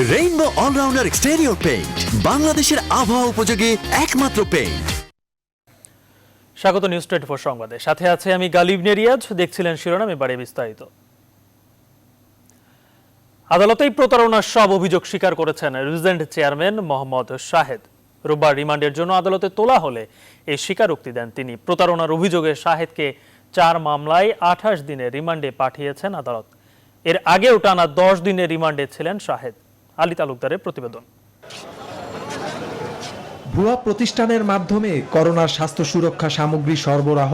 Rainbow allrounder exterior paint, বাংলাদেশের আবহাওয়া উপযোগী একমাত্র পেইন্ট। স্বাগত নিউজ 24 সংবাদে, সাথে আছে আমি গালিব নেরিয়াজ। দেখছিলেন শিরোনাম, এবারে বিস্তারিত। আদালতেই প্রতারণার সব অভিযোগ স্বীকার করেছেন রিজেন্ট চেয়ারম্যান মোহাম্মদ শাহেদ। রোববার রিমান্ডের জন্য আদালতে তোলা হলে এই স্বীকারোক্তি দেন তিনি। প্রতারণার অভিযোগে শাহেদকে 4 মামলায় 28 দিনের রিমান্ডে পাঠিয়েছেন আদালত। এর আগেও টানা 10 দিনের রিমান্ডে ছিলেন শাহেদ। আলী তালুকদারের প্রতিবেদন। ভুয়া প্রতিষ্ঠানের মাধ্যমে করোনার স্বাস্থ্য সুরক্ষা সামগ্রী সরবরাহ,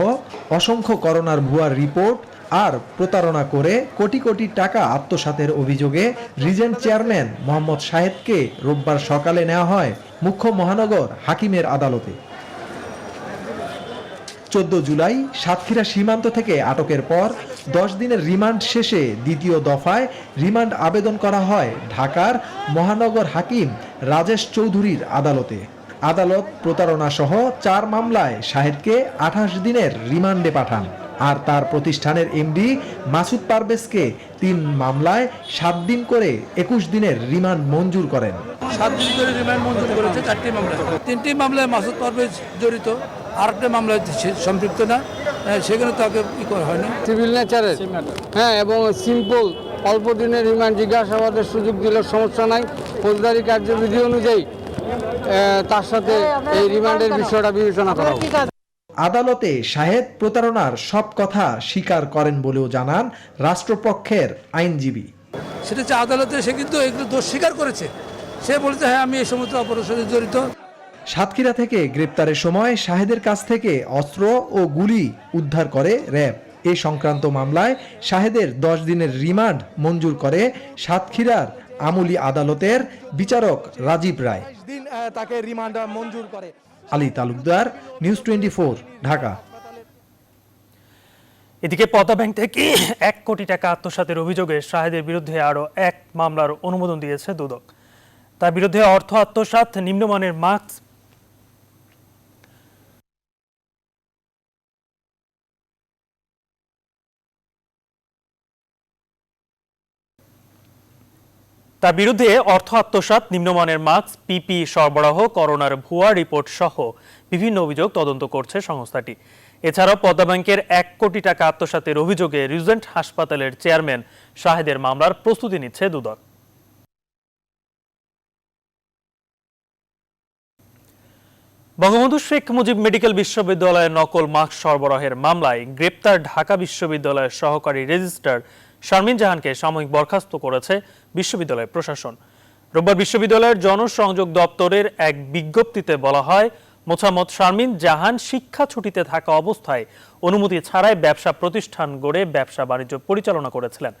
অসংখ্য করোনার ভুয়া রিপোর্ট আর প্রতারণা করে কোটি কোটি টাকা আত্মসাতের অভিযোগে রিজেন্ট চেয়ারম্যান মোহাম্মদ শাহেদকে রোববার সকালে নেওয়া হয় মুখ্য মহানগর হাকিমের আদালতে। 14 জুলাই সাতক্ষীরা সীমান্ত থেকে আটকের পর 10 দিনের রিমান্ড শেষে দ্বিতীয় দফায় রিমান্ড আবেদন করা হয় ঢাকার মহানগর হাকিম রাজেশ চৌধুরীর আদালতে। আদালত প্রতারণা সহ 4 মামলায় শাহেদকে 28 দিনের রিমান্ডে পাঠান, আর তার প্রতিষ্ঠানের এমডি মাসুদ পারভেজকে 3 মামলায় 7 দিন করে 21 দিনের রিমান্ড মঞ্জুর করেন। 7 দিন করে রিমান্ড মঞ্জুর করেছে 4টি মামলায়। 3টি মামলায় মাসুদ পারভেজ জড়িত, আরেকটা মামলায় সম্পৃক্ত না, সেখানে তাকে ই করা হয়নি। সিভিল নেচারের, হ্যাঁ, এবং সিম্পল অল্প দিনের রিমান্ড জিজ্ঞাসাবাদের সুযোগ দিলে সমস্যা নাই। ফৌজদারি কার্যবিধি অনুযায়ী তার সাথে এই রিমান্ডের বিষয়টা বিবেচনা করা হবে। আদালতে শাহেদ প্রতারণার সব কথা স্বীকার করেন বলেও জানান রাষ্ট্রপক্ষের আইনজীবী। সেটা হচ্ছে আদালতে সে কিন্তু এগুলো দোষ স্বীকার করেছে। সে বলেছে, হ্যাঁ, আমি এই সমস্ত অপরাধের সাথে জড়িত। সাতক্ষীরা থেকে গ্রেপ্তারের সময় শাহেদের কাছ থেকে অস্ত্র ও গুলি উদ্ধার করে র্যাব। এই সংক্রান্ত মামলায় শাহেদের 10 দিনের রিমান্ড মঞ্জুর করে সাতক্ষীরার আমলি আদালতের বিচারক রাজীব রায়। তাকে রিমান্ড মঞ্জুর করে। আলী তালুকদার, নিউজ 24, ঢাকা। এদিকে পদ্মা ব্যাংক থেকে 1 কোটি টাকা আত্মসাতের অভিযোগে শাহেদের বিরুদ্ধে আরও 1 মামলার অনুমোদন দিয়েছে দুদক। তার বিরুদ্ধে অর্থ আত্মসাৎ, নিম্নমানের মাস্ক, নিম্নমানের মাস্ক, পিপি সরবরাহ, করোনার ভুয়া রিপোর্ট সহ বিভিন্ন অভিযোগ তদন্ত করছে সংস্থাটি। এছাড়াও পদ্মা ব্যাংকের 1 কোটি টাকা আত্মসাতের অভিযোগে রিজেন্ট হাসপাতালের চেয়ারম্যান শাহেদের মামলার প্রস্তুতি নিচ্ছে দুদক। বঙ্গবন্ধু শেখ মুজিব মেডিকেল বিশ্ববিদ্যালয়ের নকল মাস্ক সরবরাহের মামলায় গ্রেপ্তার ঢাকা বিশ্ববিদ্যালয়ের সহকারী রেজিস্ট্রার শারমিন জাহানকে সাময়িক বরখাস্ত করেছে বিশ্ববিদ্যালয় প্রশাসন। রোববার বিশ্ববিদ্যালয়ের জনসংযোগ দপ্তরের এক বিজ্ঞপ্তিতে বলা হয়, মোছাম্মদ শারমিন জাহান শিক্ষা ছুটিতে থাকা অবস্থায় অনুমতি ছাড়াই ব্যবসা প্রতিষ্ঠান গড়ে ব্যবসা বাণিজ্য পরিচালনা করেছিলেন,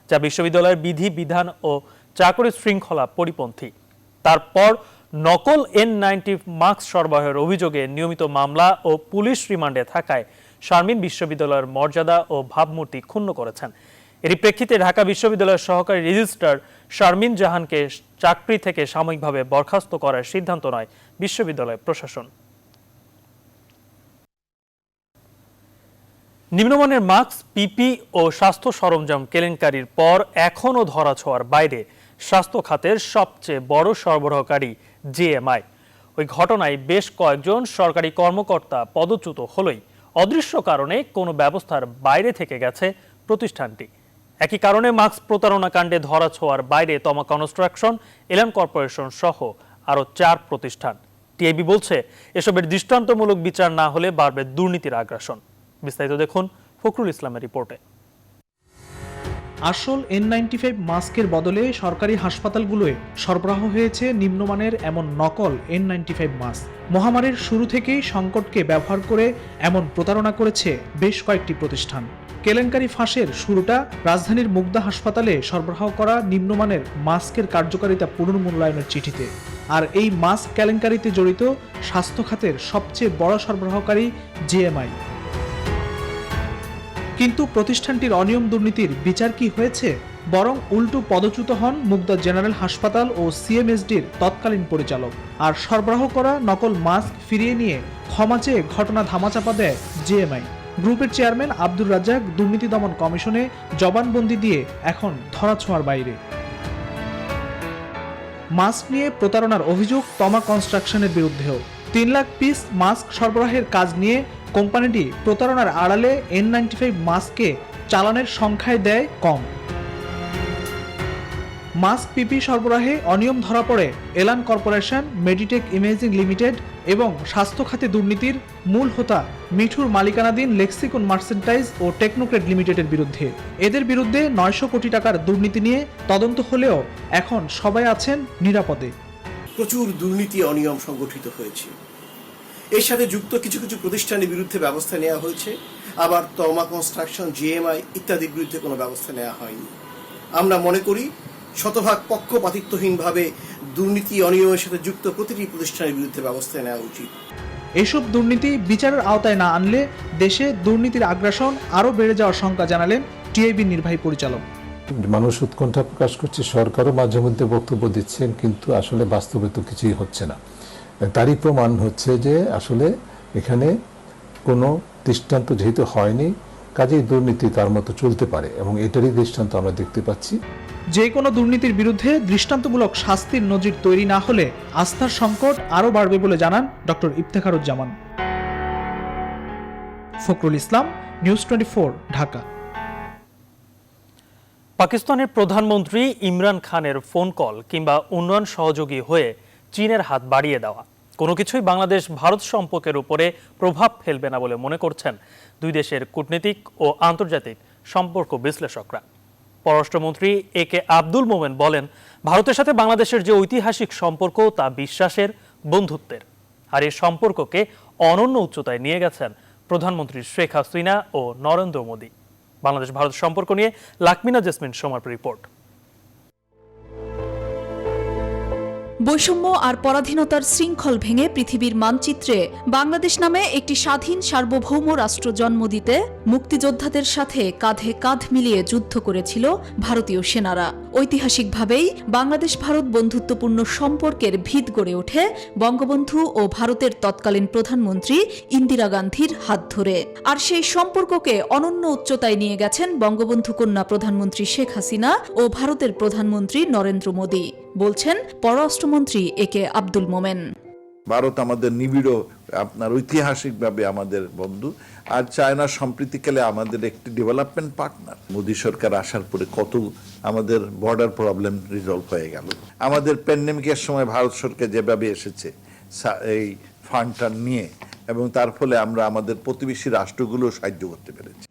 যা বিশ্ববিদ্যালয়ের বিধি বিধান ও চাকরি শৃঙ্খলা পরিপন্থী। তারপর নকল N90 মাস্ক সরবরাহের অভিযোগে নিয়মিত মামলা ও পুলিশ রিমান্ডে থাকায় শারমিন বিশ্ববিদ্যালয়ের মর্যাদা ও ভাবমূর্তি ক্ষুণ্ণ করেছেন। এরই প্রেক্ষিতে ঢাকা বিশ্ববিদ্যালয়ের সহকারী রেজিস্ট্রার শারমিন জাহানকে চাকরি থেকে সাময়িকভাবে বরখাস্ত করার সিদ্ধান্ত নেয় বিশ্ববিদ্যালয় প্রশাসন। নিম্নমানের মাস্ক, পিপি ও স্বাস্থ্য সরঞ্জাম কেলেঙ্কারির পর এখনও ধরাছোঁয়ার বাইরে স্বাস্থ্য খাতের সবচেয়ে বড় সরবরাহকারী জিএমআই। ওই ঘটনায় বেশ কয়েকজন সরকারি কর্মকর্তা পদচ্যুত হলেই অদৃশ্য কারণে কোনো ব্যবস্থার বাইরে থেকে গেছে প্রতিষ্ঠানটি। একই কারণে মাস্ক প্রতারণা কাণ্ডে ধরাছোঁয়ার বাইরে তমা কনস্ট্রাকশন, এলান কর্পোরেশন সহ আরও 4 প্রতিষ্ঠান। টিআইবি বলছে, এসবের দৃষ্টান্তমূলক বিচার না হলে বাড়বে দুর্নীতির আগ্রাসন। বিস্তারিত দেখুন ফখরুল ইসলামের রিপোর্টে। আসল N95 মাস্কের বদলে সরকারি হাসপাতালগুলোয় সরবরাহ হয়েছে নিম্নমানের এমন নকল N95 মাস্ক। মহামারীর শুরু থেকেই সংকটকে ব্যবহার করে এমন প্রতারণা করেছে বেশ কয়েকটি প্রতিষ্ঠান। কেলেঙ্কারি ফাঁসের শুরুটা রাজধানীর মুগদা হাসপাতালে সরবরাহ করা নিম্নমানের মাস্কের কার্যকারিতা পুনর্মূল্যায়নের চিঠিতে। আর এই মাস্ক কেলেঙ্কারিতে জড়িত স্বাস্থ্য খাতের সবচেয়ে বড় সরবরাহকারী জিএমআই। কিন্তু প্রতিষ্ঠানটির অনিয়ম দুর্নীতির বিচার কি হয়েছে? বরং উল্টো পদচ্যুত হন মুগদা জেনারেল হাসপাতাল ও সিএমএসডির তৎকালীন পরিচালক। আর সরবরাহ করা নকল মাস্ক ফিরিয়ে নিয়ে ক্ষমা চেয়ে ঘটনা ধামাচাপা দেয় জিএমআই। গ্রুপের চেয়ারম্যান আব্দুর রাজ্জাক দুর্নীতি দমন কমিশনে জবানবন্দি দিয়ে এখন ধরাছোঁয়ার বাইরে। মাস্ক নিয়ে প্রতারণার অভিযোগ তমা কনস্ট্রাকশনের বিরুদ্ধেও 3 লাখ পিস মাস্ক সরবরাহের কাজ নিয়ে কোম্পানিটি প্রতারণার আড়ালে N95 মাস্ককে চালানের সংখ্যায় দেয় কম। মাস্ক পিপি সরবরাহে অনিয়ম ধরা পড়ে এলান কর্পোরেশন, মেডিটেক ইমেজিং লিমিটেড এবং স্বাস্থ্য খাতে দুর্নীতির মূল হোতা মিঠুর মালিকানাধীন লেক্সিকন মার্চেন্টাইজ ও টেকনোক্রেট লিমিটেডের বিরুদ্ধে। এদের বিরুদ্ধে 900 কোটি টাকার দুর্নীতি নিয়ে তদন্ত হলেও এখন সবাই আছেন নিরাপদে। প্রচুর দুর্নীতি অনিয়ম সংগঠিত হয়েছে। এর সাথে যুক্ত কিছু কিছু প্রতিষ্ঠানের বিরুদ্ধে ব্যবস্থা নেওয়া হয়েছে, আবার তমা কনস্ট্রাকশন, জিএমআই ইত্যাদির বিরুদ্ধে কোনো ব্যবস্থা নেওয়া হয়নি। আমরা মনে করি শতভাগ পক্ষপাতিত্বহীনভাবে দুর্নীতি অনিয়মের সাথে যুক্ত প্রতিটি প্রতিষ্ঠানের বিরুদ্ধে ব্যবস্থা নেওয়া উচিত। এসব দুর্নীতি বিচারের আওতায় না আনলে দেশে দুর্নীতির আগ্রাসন আরও বেড়ে যাওয়ার শঙ্কা জানালেন টিআইবির নির্বাহী পরিচালক। মানুষ উৎকণ্ঠা প্রকাশ করছে, সরকারও মাঝে মধ্যে বক্তব্য দিচ্ছেন, কিন্তু আসলে বাস্তবে তো কিছুই হচ্ছে না। তারই প্রমাণ হচ্ছে যে আসলে এখানে কোনো দৃষ্টান্ত যেহেতু হয়নি, কাজেই দুর্নীতি তার মতো চলতে পারে এবং এটারই দৃষ্টান্ত আমরা দেখতে পাচ্ছি। যে কোনো দুর্নীতির বিরুদ্ধে দৃষ্টান্তমূলক শাস্তির নজির তৈরি না হলে আস্থার সংকট আরও বাড়বে বলে জানান ডক্টর ইফতেখারুজ্জামান। ফখরুল ইসলাম, নিউজ 24, ঢাকা। পাকিস্তানের প্রধানমন্ত্রী ইমরান খানের ফোন কল কিংবা উন্নয়ন সহযোগী হয়ে চীনের হাত বাড়িয়ে দেওয়া কোনো কিছুই বাংলাদেশ ভারত সম্পর্কের উপরে প্রভাব ফেলবে না বলে মনে করছেন দুই দেশের কূটনীতিক ও আন্তর্জাতিক সম্পর্ক বিশ্লেষকরা। পররাষ্ট্রমন্ত্রী একে আব্দুল মোমেন বলেন, ভারতের সাথে বাংলাদেশের যে ঐতিহাসিক সম্পর্ক তা বিশ্বাসের, বন্ধুত্বের, আর এই সম্পর্ককে অনন্য উচ্চতায় নিয়ে গেছেন প্রধানমন্ত্রী শেখ হাসিনা ও নরেন্দ্র মোদী। বাংলাদেশ ভারত সম্পর্ক নিয়ে লাকমিনা জেসমিন সোমার রিপোর্ট। বৈষম্য আর পরাধীনতার শৃঙ্খল ভেঙে পৃথিবীর মানচিত্রে বাংলাদেশ নামে একটি স্বাধীন সার্বভৌম রাষ্ট্র জন্ম দিতে মুক্তিযোদ্ধাদের সাথে কাঁধে কাঁধ মিলিয়ে যুদ্ধ করেছিল ভারতীয় সেনারা। ঐতিহাসিকভাবেই বাংলাদেশ ভারত বন্ধুত্বপূর্ণ সম্পর্কের ভিত গড়ে ওঠে বঙ্গবন্ধু ও ভারতের তৎকালীন প্রধানমন্ত্রী ইন্দিরা গান্ধীর হাত ধরে। আর সেই সম্পর্ককে অনন্য উচ্চতায় নিয়ে গেছেন বঙ্গবন্ধু কন্যা প্রধানমন্ত্রী শেখ হাসিনা ও ভারতের প্রধানমন্ত্রী নরেন্দ্র মোদী, বলছেন পররাষ্ট্রমন্ত্রী একে আব্দুল মোমেন। ভারত আমাদের নিবিড়, আপনার ঐতিহাসিকভাবে আমাদের বন্ধু, আর চায়না সম্প্রীতিকালে আমাদের একটি ডেভেলপমেন্ট পার্টনার। মোদী সরকার আসার পরে কত আমাদের বর্ডার প্রবলেম রিজলভ হয়ে গেল। আমাদের প্যান্ডেমিকের সময় ভারত সরকার যেভাবে এসেছে এই ফান্ডটা নিয়ে, এবং তার ফলে আমরা আমাদের প্রতিবেশী রাষ্ট্রগুলো সাহায্য করতে পেরেছি।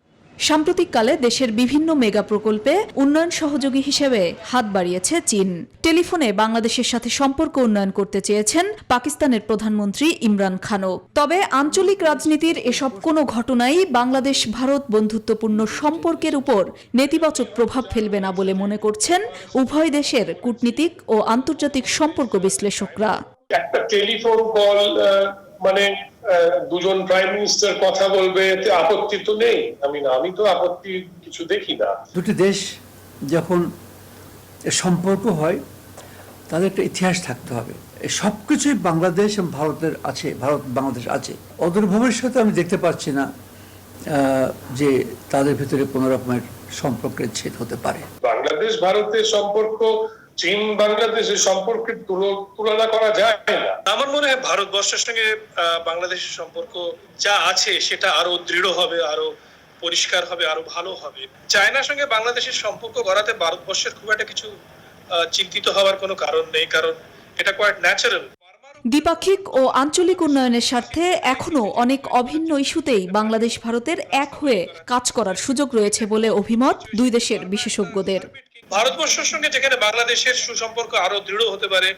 সাম্প্রতিককালে দেশের বিভিন্ন মেগা প্রকল্পে উন্নয়ন সহযোগী হিসেবে হাত বাড়িয়েছে চীন। টেলিফোনে বাংলাদেশের সাথে সম্পর্ক উন্নয়ন করতে চেয়েছেন পাকিস্তানের প্রধানমন্ত্রী ইমরান খানও। তবে আঞ্চলিক রাজনীতির এসব কোনো ঘটনাই বাংলাদেশ ভারত বন্ধুত্বপূর্ণ সম্পর্কের উপর নেতিবাচক প্রভাব ফেলবে না বলে মনে করছেন উভয় দেশের কূটনীতিক ও আন্তর্জাতিক সম্পর্ক বিশ্লেষকরা। একটা টেলিফোন কল মানে দুজন প্রাইম মিনিস্টার কথা বলবে, এতে আপত্তি তো নেই। আমি তো আপত্তি কিছু দেখি না। দুটি দেশ যখন সম্পর্ক হয় তাদের একটা ইতিহাস থাকতে হবে। সবকিছুই বাংলাদেশ এবং ভারতের আছে, ভারত বাংলাদেশ আছে। অদূর ভবিষ্যতে আমি দেখতে পাচ্ছি না যে তাদের ভিতরে কোনো রকমের সম্পর্কের ছেদ হতে পারে। বাংলাদেশ ভারতের সম্পর্ক চীন বাংলাদেশের সম্পর্কের তুলনা করা যায় না। আমার মনে হয় ভারতবর্ষের সঙ্গে বাংলাদেশের সম্পর্ক যা আছে সেটা আরো দৃঢ় হবে, আরো পরিষ্কার হবে, আরো ভালো হবে। চায়নার সঙ্গে বাংলাদেশের সম্পর্ক গড়াতে ভারতবর্ষের খুব একটা কিছু চিন্তিত হওয়ার কোনো কারণ নেই, কারণ এটা কোয়াইট ন্যাচারাল। দ্বিপাক্ষিক ও আঞ্চলিক উন্নয়নের স্বার্থে এখনও অনেক অভিন্ন ইস্যুতেই বাংলাদেশ ভারতের এক হয়ে কাজ করার সুযোগ রয়েছে বলে অভিমত দুই দেশের বিশেষজ্ঞদের। ভারতবর্ষের সঙ্গে যেখানে বাংলাদেশের সুসম্পর্ক আরো দৃঢ় হতে পারে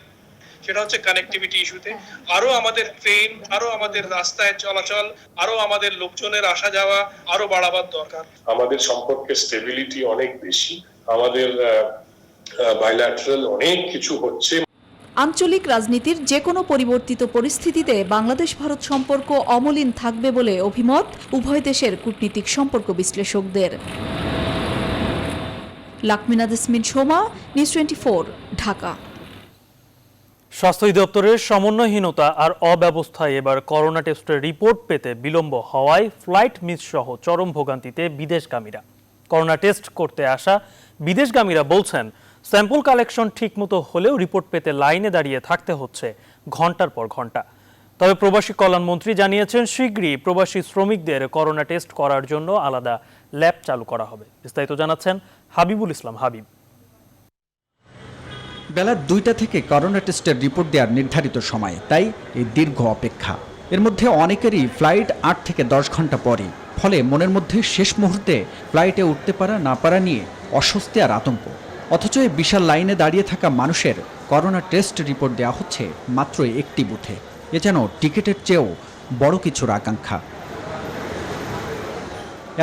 সেটা হচ্ছে কানেক্টিভিটি ইস্যুতে। আরো আমাদের ট্রেন, আরো আমাদের রাস্তায় চলাচল, আরো আমাদের লোকজনের আসা যাওয়া আরো বাড়াবার দরকার। আমাদের সম্পর্কের স্টেবিলিটি অনেক বেশি, আমাদের বাইল্যাটারাল অনেক কিছু হচ্ছে। আঞ্চলিক রাজনীতির যে কোনো পরিবর্তিত পরিস্থিতিতে বাংলাদেশ ভারত সম্পর্ক অমলিন থাকবে বলে অভিমত উভয় দেশের কূটনীতিক সম্পর্ক বিশ্লেষকদের। লাকমিনা জেসমিন সোমা, নিউজ 24, ঢাকা। স্বাস্থ্য অধিদপ্তরের সমন্বয়হীনতা আর অব্যবস্থায় এবার করোনা টেস্টের রিপোর্ট পেতে বিলম্ব হওয়ায় ফ্লাইট মিস সহ চরম ভোগান্তিতে বিদেশগামীরা। করোনা টেস্ট করতে আসা বিদেশগামীরা বলছেন, স্যাম্পল কালেকশন ঠিকমতো হলেও রিপোর্ট পেতে লাইনে দাঁড়িয়ে থাকতে হচ্ছে ঘন্টার পর ঘন্টা। তবে প্রবাসী কল্যাণ মন্ত্রী জানিয়েছেন শীঘ্রই প্রবাসী শ্রমিকদের করোনা টেস্ট করার জন্য আলাদা ল্যাব চালু করা হবে। বিস্তারিত জানাচ্ছেন হাবিবুল ইসলাম হাবিব। বেলা 2টা থেকে করোনা টেস্টের রিপোর্ট দেওয়ার নির্ধারিত সময়, তাই এই দীর্ঘ অপেক্ষা। এর মধ্যে অনেকেরই ফ্লাইট 8 থেকে 10 ঘন্টা পরে, ফলে মনের মধ্যে শেষ মুহূর্তে ফ্লাইটে উঠতে পারা না পারা নিয়ে অস্বস্তি আর আতঙ্ক। অথচ এই বিশাল লাইনে দাঁড়িয়ে থাকা মানুষের করোনা টেস্ট রিপোর্ট দেওয়া হচ্ছে মাত্র একটি বুথে। এ যেন টিকিটের চেয়েও বড় কিছুর আকাঙ্ক্ষা।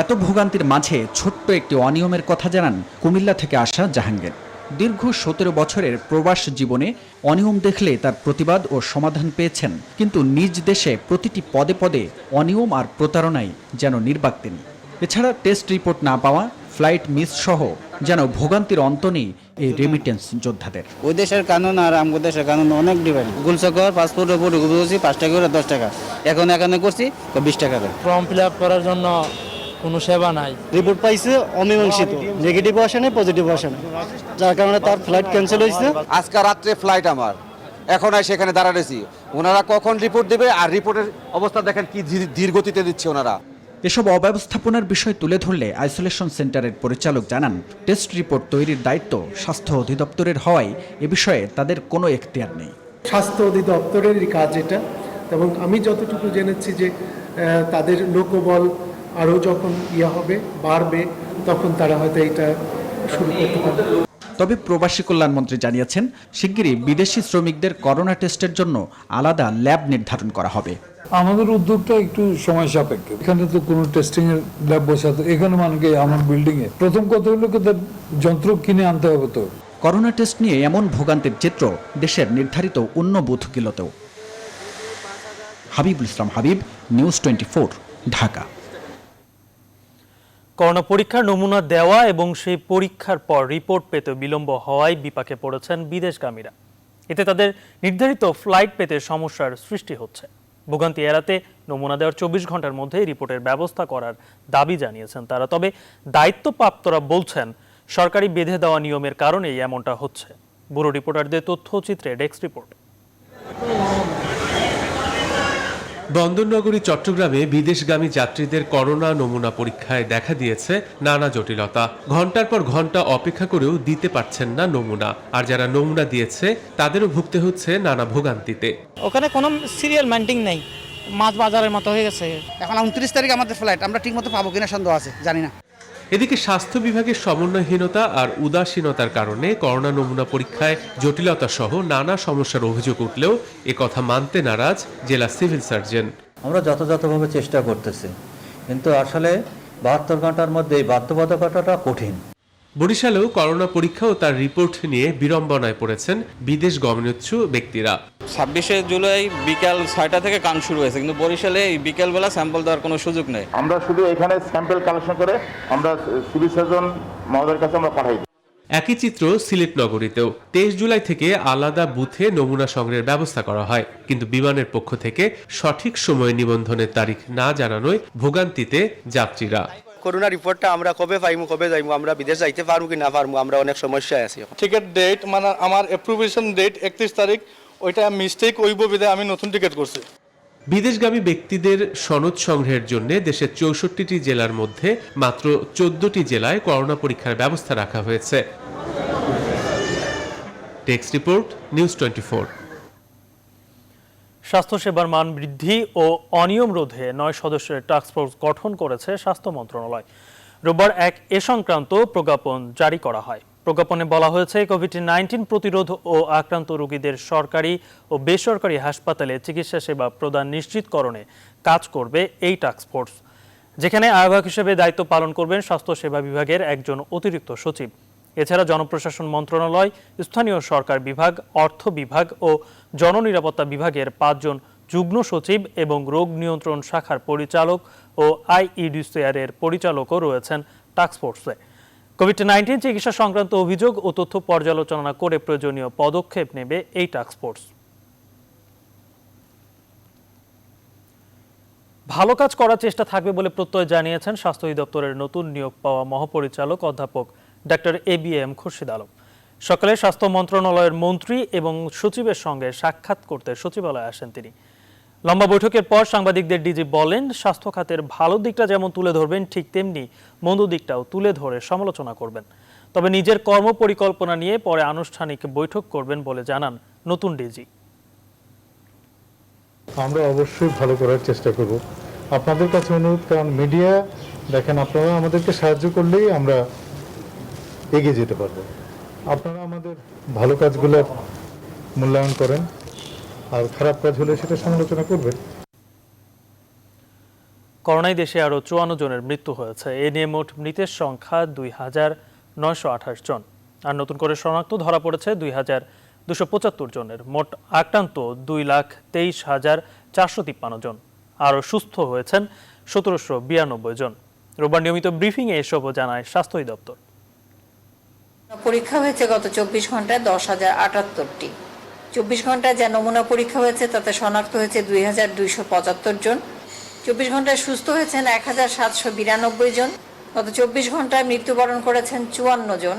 এত ভোগান্তির মাঝে ছোট্ট একটি অনিয়মের কথা জানান কুমিল্লা থেকে আসা জাহাঙ্গীর। দীর্ঘ 17 বছরের প্রবাস জীবনে অনিয়ম দেখলে তার প্রতিবাদ ও সমাধান পেয়েছেন, কিন্তু নিজ দেশে প্রতিটি পদে পদে অনিয়ম আর প্রতারণায় যেন নির্বাক তিনি। এছাড়া টেস্ট রিপোর্ট না পাওয়া, ফ্লাইট মিস সহ যেন ভোগান্তির অন্ত নেই এই রেমিটেন্স যোদ্ধাদের। ওই দেশের কানুন আর আমাদের দেশের কানুন অনেক ডিফারেন্ট। গুলচকর পাসপোর্টের উপর করছি 5 টাকা করে 10 টাকা, এখন এখানে করছি 20 টাকা করে। ফর্ম ফিল আপ করার জন্য কোনো সেবা নাই। রিপোর্ট পাইছে অমীমাংসিত, নেগেটিভ আসে না, পজিটিভ আসে না, যার কারণে তার ফ্লাইট ক্যান্সেল হয়েছে। আজকে রাত্রে ফ্লাইট আমার, এখন সেখানে দাঁড়াইছি। ওনারা কখন রিপোর্ট দেবে, আর রিপোর্টের অবস্থা দেখেন কি ধীর গতিতে দিচ্ছে ওনারা। এসব অব্যবস্থাপনার বিষয় তুলে ধরলে আইসোলেশন সেন্টারের পরিচালক জানান, টেস্ট রিপোর্ট তৈরির দায়িত্ব স্বাস্থ্য অধিদপ্তরের হওয়ায় এ বিষয়ে তাদের কোনো এখতিয়ার নেই। স্বাস্থ্য অধিদপ্তরেরই কাজ এটা, এবং আমি যতটুকু জেনেছি যে তাদের লোকবল আরও যখন হবে বাড়বে, তখন তারা হয়তো এটা শুরু করতে পারবে। তবে প্রবাসী কল্যাণ মন্ত্রী জানিয়েছেন, শিগগিরই বিদেশি শ্রমিকদের করোনা টেস্টের জন্য আলাদা ল্যাব নির্ধারণ করা হবে। আমাদের উদ্যোগটা একটু সময় সাপেক্ষ। এখানে তো কোনো টেস্টিং এর ল্যাব বসাতে, এখানে মানে আমার বিল্ডিং এ প্রথম কথা হলো যন্ত্র কিনে আনতে হবে। তো করোনা টেস্ট নিয়ে এমন ভোগান্তির চিত্র দেশের নির্ধারিত অন্য বুথগুলোতেও। হাবিবুল ইসলাম হাবিব, নিউজ 24, ঢাকা। করোনা পরীক্ষার নমুনা দেওয়া এবং সেই পরীক্ষার পর রিপোর্ট পেতে বিলম্ব হওয়ায় বিপাকে পড়েছেন বিদেশগামীরা। এতে তাদের নির্ধারিত ফ্লাইট পেতে সমস্যার সৃষ্টি হচ্ছে। ভোগান্তি এড়াতে নমুনা দেওয়ার 24 ঘন্টার মধ্যে রিপোর্টের ব্যবস্থা করার দাবি জানিয়েছেন তারা। তবে দায়িত্বপ্রাপ্তরা বলছেন, সরকারি বেঁধে দেওয়া নিয়মের কারণেই এমনটা হচ্ছে। ব্যুরো রিপোর্টারদের তথ্যচিত্রে ডেস্ক রিপোর্ট। বন্দরনগরী চট্টগ্রামে বিদেশগামী যাত্রীদের করোনা নমুনা পরীক্ষায় দেখা দিয়েছে নানা জটিলতা। ঘন্টার পর ঘন্টা অপেক্ষা করেও দিতে পারছেন না নমুনা, আর যারা নমুনা দিয়েছে তাদেরও ভুগতে হচ্ছে নানা ভোগান্তিতে। ওখানে কোনো সিরিয়াল মেইনটেইন নেই, মাছ বাজারের মতো হয়ে গেছে। এখন 29 তারিখ আমাদের ফ্লাইট, আমরা ঠিকমতো পাবো কিনা সন্দেহ আছে, জানি না। এদিকে স্বাস্থ্য বিভাগের সমন্বয়হীনতা আর উদাসীনতার কারণে করোনা নমুনা পরীক্ষায় জটিলতা সহ নানা সমস্যার অভিযোগ উঠলেও একথা মানতে নারাজ জেলা সিভিল সার্জন। আমরা যথাযথভাবে চেষ্টা করতেছি, কিন্তু আসলে 72 ঘন্টার মধ্যে এই বাধ্যবাধকতাটা কঠিন। বরিশালেও করোনা পরীক্ষা ও তার রিপোর্ট নিয়ে বিড়ম্বনায় পড়েছেন বিদেশ গমনোচ্ছু ব্যক্তিরা। 26শে জুলাই বিকাল 6টা থেকে কাম শুরু হয়েছে, কিন্তু বরিশালে এই বিকেলবেলা স্যাম্পল দেওয়ার কোনো সুযোগ নেই। আমরা শুধু এখানে স্যাম্পল কালেকশন করে আমরা সিভিল সার্জন মহোদয়ের কাছে আমরা পাঠাই। একই চিত্র সিলেট নগরীতেও 23 জুলাই থেকে আলাদা বুথে নমুনা সংগ্রহের ব্যবস্থা করা হয়, কিন্তু বিমানের পক্ষ থেকে সঠিক সময়ে নিবন্ধনের তারিখ না জানানোয় ভোগান্তিতে যাত্রীরা। করোনা রিপোর্টটা আমরা কবে পাইমু, কবে যাইমু, আমরা বিদেশ যাইতে পারবো কি না পারবো, আমরা অনেক সমস্যায় আছি। টিকিট ডেট মানে আমার অ্যাপ্রুভেশন ডেট 31 তারিখ, ওইটা মিস্টেক হইব বিধায় আমি নতুন টিকিট করছি। বিদেশগামী ব্যক্তিদের সনদ সংগ্রহের জন্য দেশের 64টি জেলার মধ্যে মাত্র 14টি জেলায় করোনা পরীক্ষার ব্যবস্থা রাখা হয়েছে। Text report, news 24। স্বাস্থ্যসেবার মান বৃদ্ধি ও অনিয়ম রোধে 9 সদস্যের টাস্কফোর্স গঠন করেছে স্বাস্থ্য মন্ত্রণালয়। রোববার এ সংক্রান্ত প্রজ্ঞাপন জারি করা হয়। প্রজ্ঞাপনে বলা হয়েছে, কোভিড-19 প্রতিরোধ ও আক্রান্ত রোগীদের সরকারি ও বেসরকারি হাসপাতালে চিকিৎসা সেবা প্রদান নিশ্চিতকরণে কাজ করবে এই টাস্কফোর্স, যেখানে আহ্বায়ক হিসেবে দায়িত্ব পালন করবেন স্বাস্থ্যসেবা বিভাগের একজন অতিরিক্ত সচিব। এছাড়া জনপ্রশাসন মন্ত্রণালয়, স্থানীয় সরকার বিভাগ, অর্থ বিভাগ ও জননিরাপত্তা বিভাগের 5 জন যুগ্ম সচিব এবং রোগ নিয়ন্ত্রণ শাখার পরিচালক ও আইইডিসিআর-এর পরিচালকও রয়েছেন টাস্কফোর্সে। কোভিড-19 চিকিৎসা সংক্রান্ত অভিযোগ ও তথ্য পর্যালোচনা করে প্রয়োজনীয় পদক্ষেপ নেবে এই টাস্কফোর্স। ভালো কাজ করার চেষ্টা থাকবে বলে প্রত্যয় জানিয়েছেন স্বাস্থ্য অধিদপ্তরের নতুন নিয়োগ পাওয়া মহাপরিচালক অধ্যাপক ডাক্তার ABM খুরশিদ আলম। সকালে স্বাস্থ্য মন্ত্রণালয়ের মন্ত্রী এবং সচিবের সঙ্গে সাক্ষাৎ করতে সচিবালয়ে আসেন তিনি। লম্বা বৈঠকের পর সাংবাদিকদের ডিজি বলেন, স্বাস্থ্য খাতের ভালো দিকটা যেমন তুলে ধরবেন, ঠিক তেমনি মন্দ দিকটাও তুলে ধরে সমালোচনা করবেন। তবে নিজের কর্মপরিকল্পনা নিয়ে পরে আনুষ্ঠানিক বৈঠক করবেন বলে জানান নতুন ডিজি। আমরা অবশ্যই ভালো করার চেষ্টা করব। আপনাদের কাছে অনুরোধ, কারণ মিডিয়া দেখেন, আপনারা আমাদেরকে সাহায্য করলেই আমরা এগিয়ে যেতে পারবো। আপনারা আমাদের ভালো কাজগুলো মূল্যায়ন করেন, আর খারাপ কাজ হলে সেটা সমালোচনা করবেন। করোনায় দেশে আরও 54 জনের মৃত্যু হয়েছে। এ নিয়ে মোট মৃতের সংখ্যা 2928 জন। আর নতুন করে শনাক্ত ধরা পড়েছে 2275 জনের। মোট আক্রান্ত 2,23,453 জন। আরও সুস্থ হয়েছেন 1792 জন। রোববার নিয়মিত ব্রিফিংয়ে এসবও জানায় স্বাস্থ্য অধিদপ্তর। পরীক্ষা হয়েছে গত 24 ঘন্টায় 10,078টি। 24 ঘন্টায় যা নমুনা পরীক্ষা হয়েছে তাতে শনাক্ত হয়েছে 2,275 জন। 24 ঘন্টায় সুস্থ হয়েছেন 1,792 জন। গত 24 ঘন্টায় মৃত্যুবরণ করেছেন 54 জন।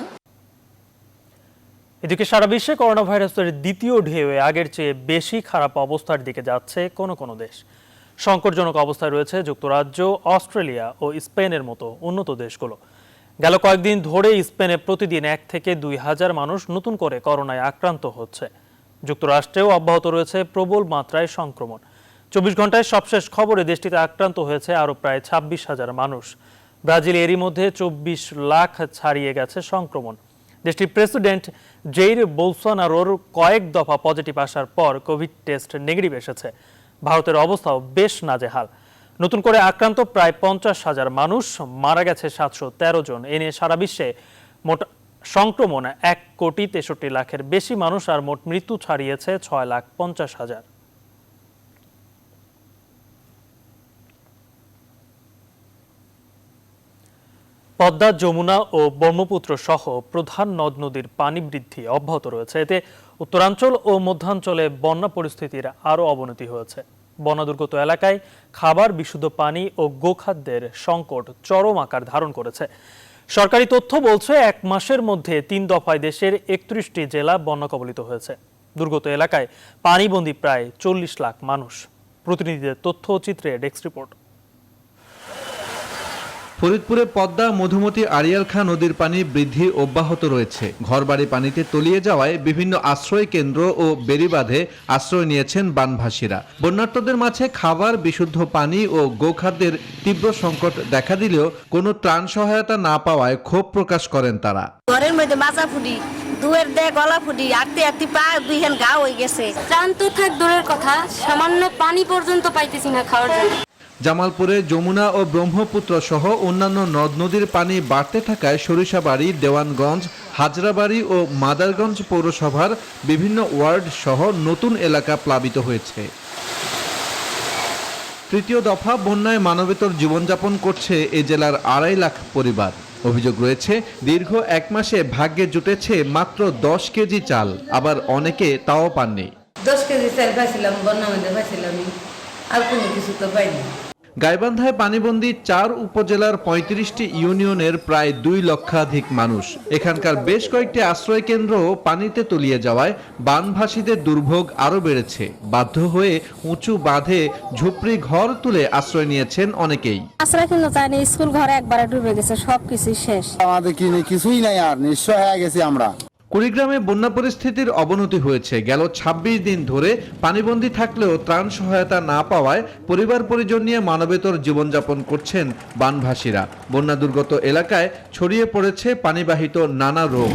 এদিকে সারা বিশ্বে করোনা ভাইরাসের দ্বিতীয় ঢেউয়ে আগের চেয়ে বেশি খারাপ অবস্থার দিকে যাচ্ছে কোনো কোনো দেশ। সংকটজনক অবস্থায় রয়েছে যুক্তরাজ্য, অস্ট্রেলিয়া ও স্পেনের মতো উন্নত দেশগুলো। গেল কয়েকদিন ধরে স্পেনে প্রতিদিন 1 থেকে 2,000 মানুষ নতুন করে করোনায় আক্রান্ত হচ্ছে। যুক্তরাষ্ট্রেও অব্যাহত রয়েছে প্রবল মাত্রায় সংক্রমণ। 24 ঘন্টায় সবশেষ খবরে দেশটিতে আক্রান্ত হয়েছে আরও প্রায় 26,000 মানুষ। ব্রাজিল এরই মধ্যে 24 লাখ ছাড়িয়ে গেছে সংক্রমণ। দেশটির প্রেসিডেন্ট জেইর বোলসোনারোর কয়েক দফা পজিটিভ আসার পর কোভিড টেস্ট নেগেটিভ এসেছে। ভারতের অবস্থাও বেশ নাজেহাল। নতুন করে আক্রান্ত প্রায় 50,000 মানুষ, মারা গেছে 713 জন। এ নিয়ে সারা বিশ্বে মোট সংক্রমণ 1,63,00,000 বেশি মানুষ, আর মোট মৃত্যু ছাড়িয়েছে 6,50,000। পদ্মা, যমুনা ও ব্রহ্মপুত্র সহ প্রধান নদ নদীর পানি বৃদ্ধি অব্যাহত রয়েছে। এতে উত্তরাঞ্চল ও মধ্যাঞ্চলে বন্যা পরিস্থিতির আরও অবনতি হয়েছে। বন্যা দুর্গত এলাকায় খাবার, বিশুদ্ধ পানি ও গোখাদ্যের সংকট চরম আকার ধারণ করেছে। সরকারি তথ্য বলছে 1 মাসের মধ্যে 3 দফায় দেশের 31টি জেলা বন্যা কবলিত হয়েছে। দুর্গত এলাকায় পানিবন্দী প্রায় 40 লাখ মানুষ। প্রতিনিধিদের তথ্য ও চিত্রে ডেস্ক রিপোর্ট। ফরিদপুরে পদ্মা, মধুমতি, আড়িয়াল খাঁ নদীর পানি বৃদ্ধি অব্যাহত রয়েছে। ঘরবাড়ি পানিতে তলিয়ে যাওয়ায় বিভিন্ন আশ্রয় কেন্দ্র ও বেড়িবাঁধে আশ্রয় নিয়েছেন বানভাসীরা। বন্যার্তদের মাঝে খাবার, বিশুদ্ধ পানি ও গোখাদ্যের তীব্র সংকট দেখা দিলেও কোনো ত্রাণ সহায়তা না পাওয়ায় ক্ষোভ প্রকাশ করেন তারা। ঘরের মধ্যে মাথা ফুটি, দুয়ের দেয় গলা ফুটি, আটতে আটতে পা 2 হ্যান্ড ঘা হয়ে গেছে। ত্রাণ তো থাক দূরের কথা, সামান্য পানি পর্যন্ত পাইতেছি না খাওয়ার জন্য। জামালপুরে যমুনা ও ব্রহ্মপুত্র সহ অন্যান্য নদ নদীর পানি বাড়তে থাকায় সরিষাবাড়ি, দেওয়ানগঞ্জ, হাজরাবাড়ি ও মাদারগঞ্জ পৌরসভার বিভিন্ন ওয়ার্ড সহ নতুন এলাকা প্লাবিত হয়েছে। তৃতীয় দফা বন্যায় মানবেতর জীবনযাপন করছে এ জেলার 2.5 লাখ পরিবার। অভিযোগ রয়েছে, দীর্ঘ 1 মাসে ভাগ্যে জুটেছে মাত্র 10 কেজি চাল, আবার অনেকে তাও পাননি। 10 কেজি চাল পাইছিলাম, বন্যা মধ্যে পাইছিলাম, আর কোনো কিছু তো পাইনি। গাইবান্ধায় পানিবন্দী 4 উপজেলার 35টি ইউনিয়নের প্রায় 2 লক্ষাধিক মানুষ। এখানকার বেশ কয়েকটি আশ্রয় কেন্দ্র পানিতে তলিয়ে যাওয়ায় বানভাসীদের দুর্ভোগ আরও বেড়েছে। বাধ্য হয়ে উঁচু বাঁধে ঝুপড়ি ঘর তুলে আশ্রয় নিয়েছেন অনেকেই। আশ্রয় কেন্দ্র চাইনি, স্কুল ঘরে একবারে ডুবে গেছে, সবকিছু শেষ। আমাদের কিছুই নাই, আর নিশ্চয় হয়ে গেছি আমরা। কুড়িগ্রামে বন্যা পরিস্থিতির অবনতি হয়েছে। গেল 26 দিন ধরে পানিবন্দী থাকলেও ত্রাণ সহায়তা না পাওয়ায় পরিবার পরিজন নিয়ে মানবেতর জীবনযাপন করছেন বানভাসীরা। বন্যা দুর্গত এলাকায় ছড়িয়ে পড়েছে পানিবাহিত নানা রোগ।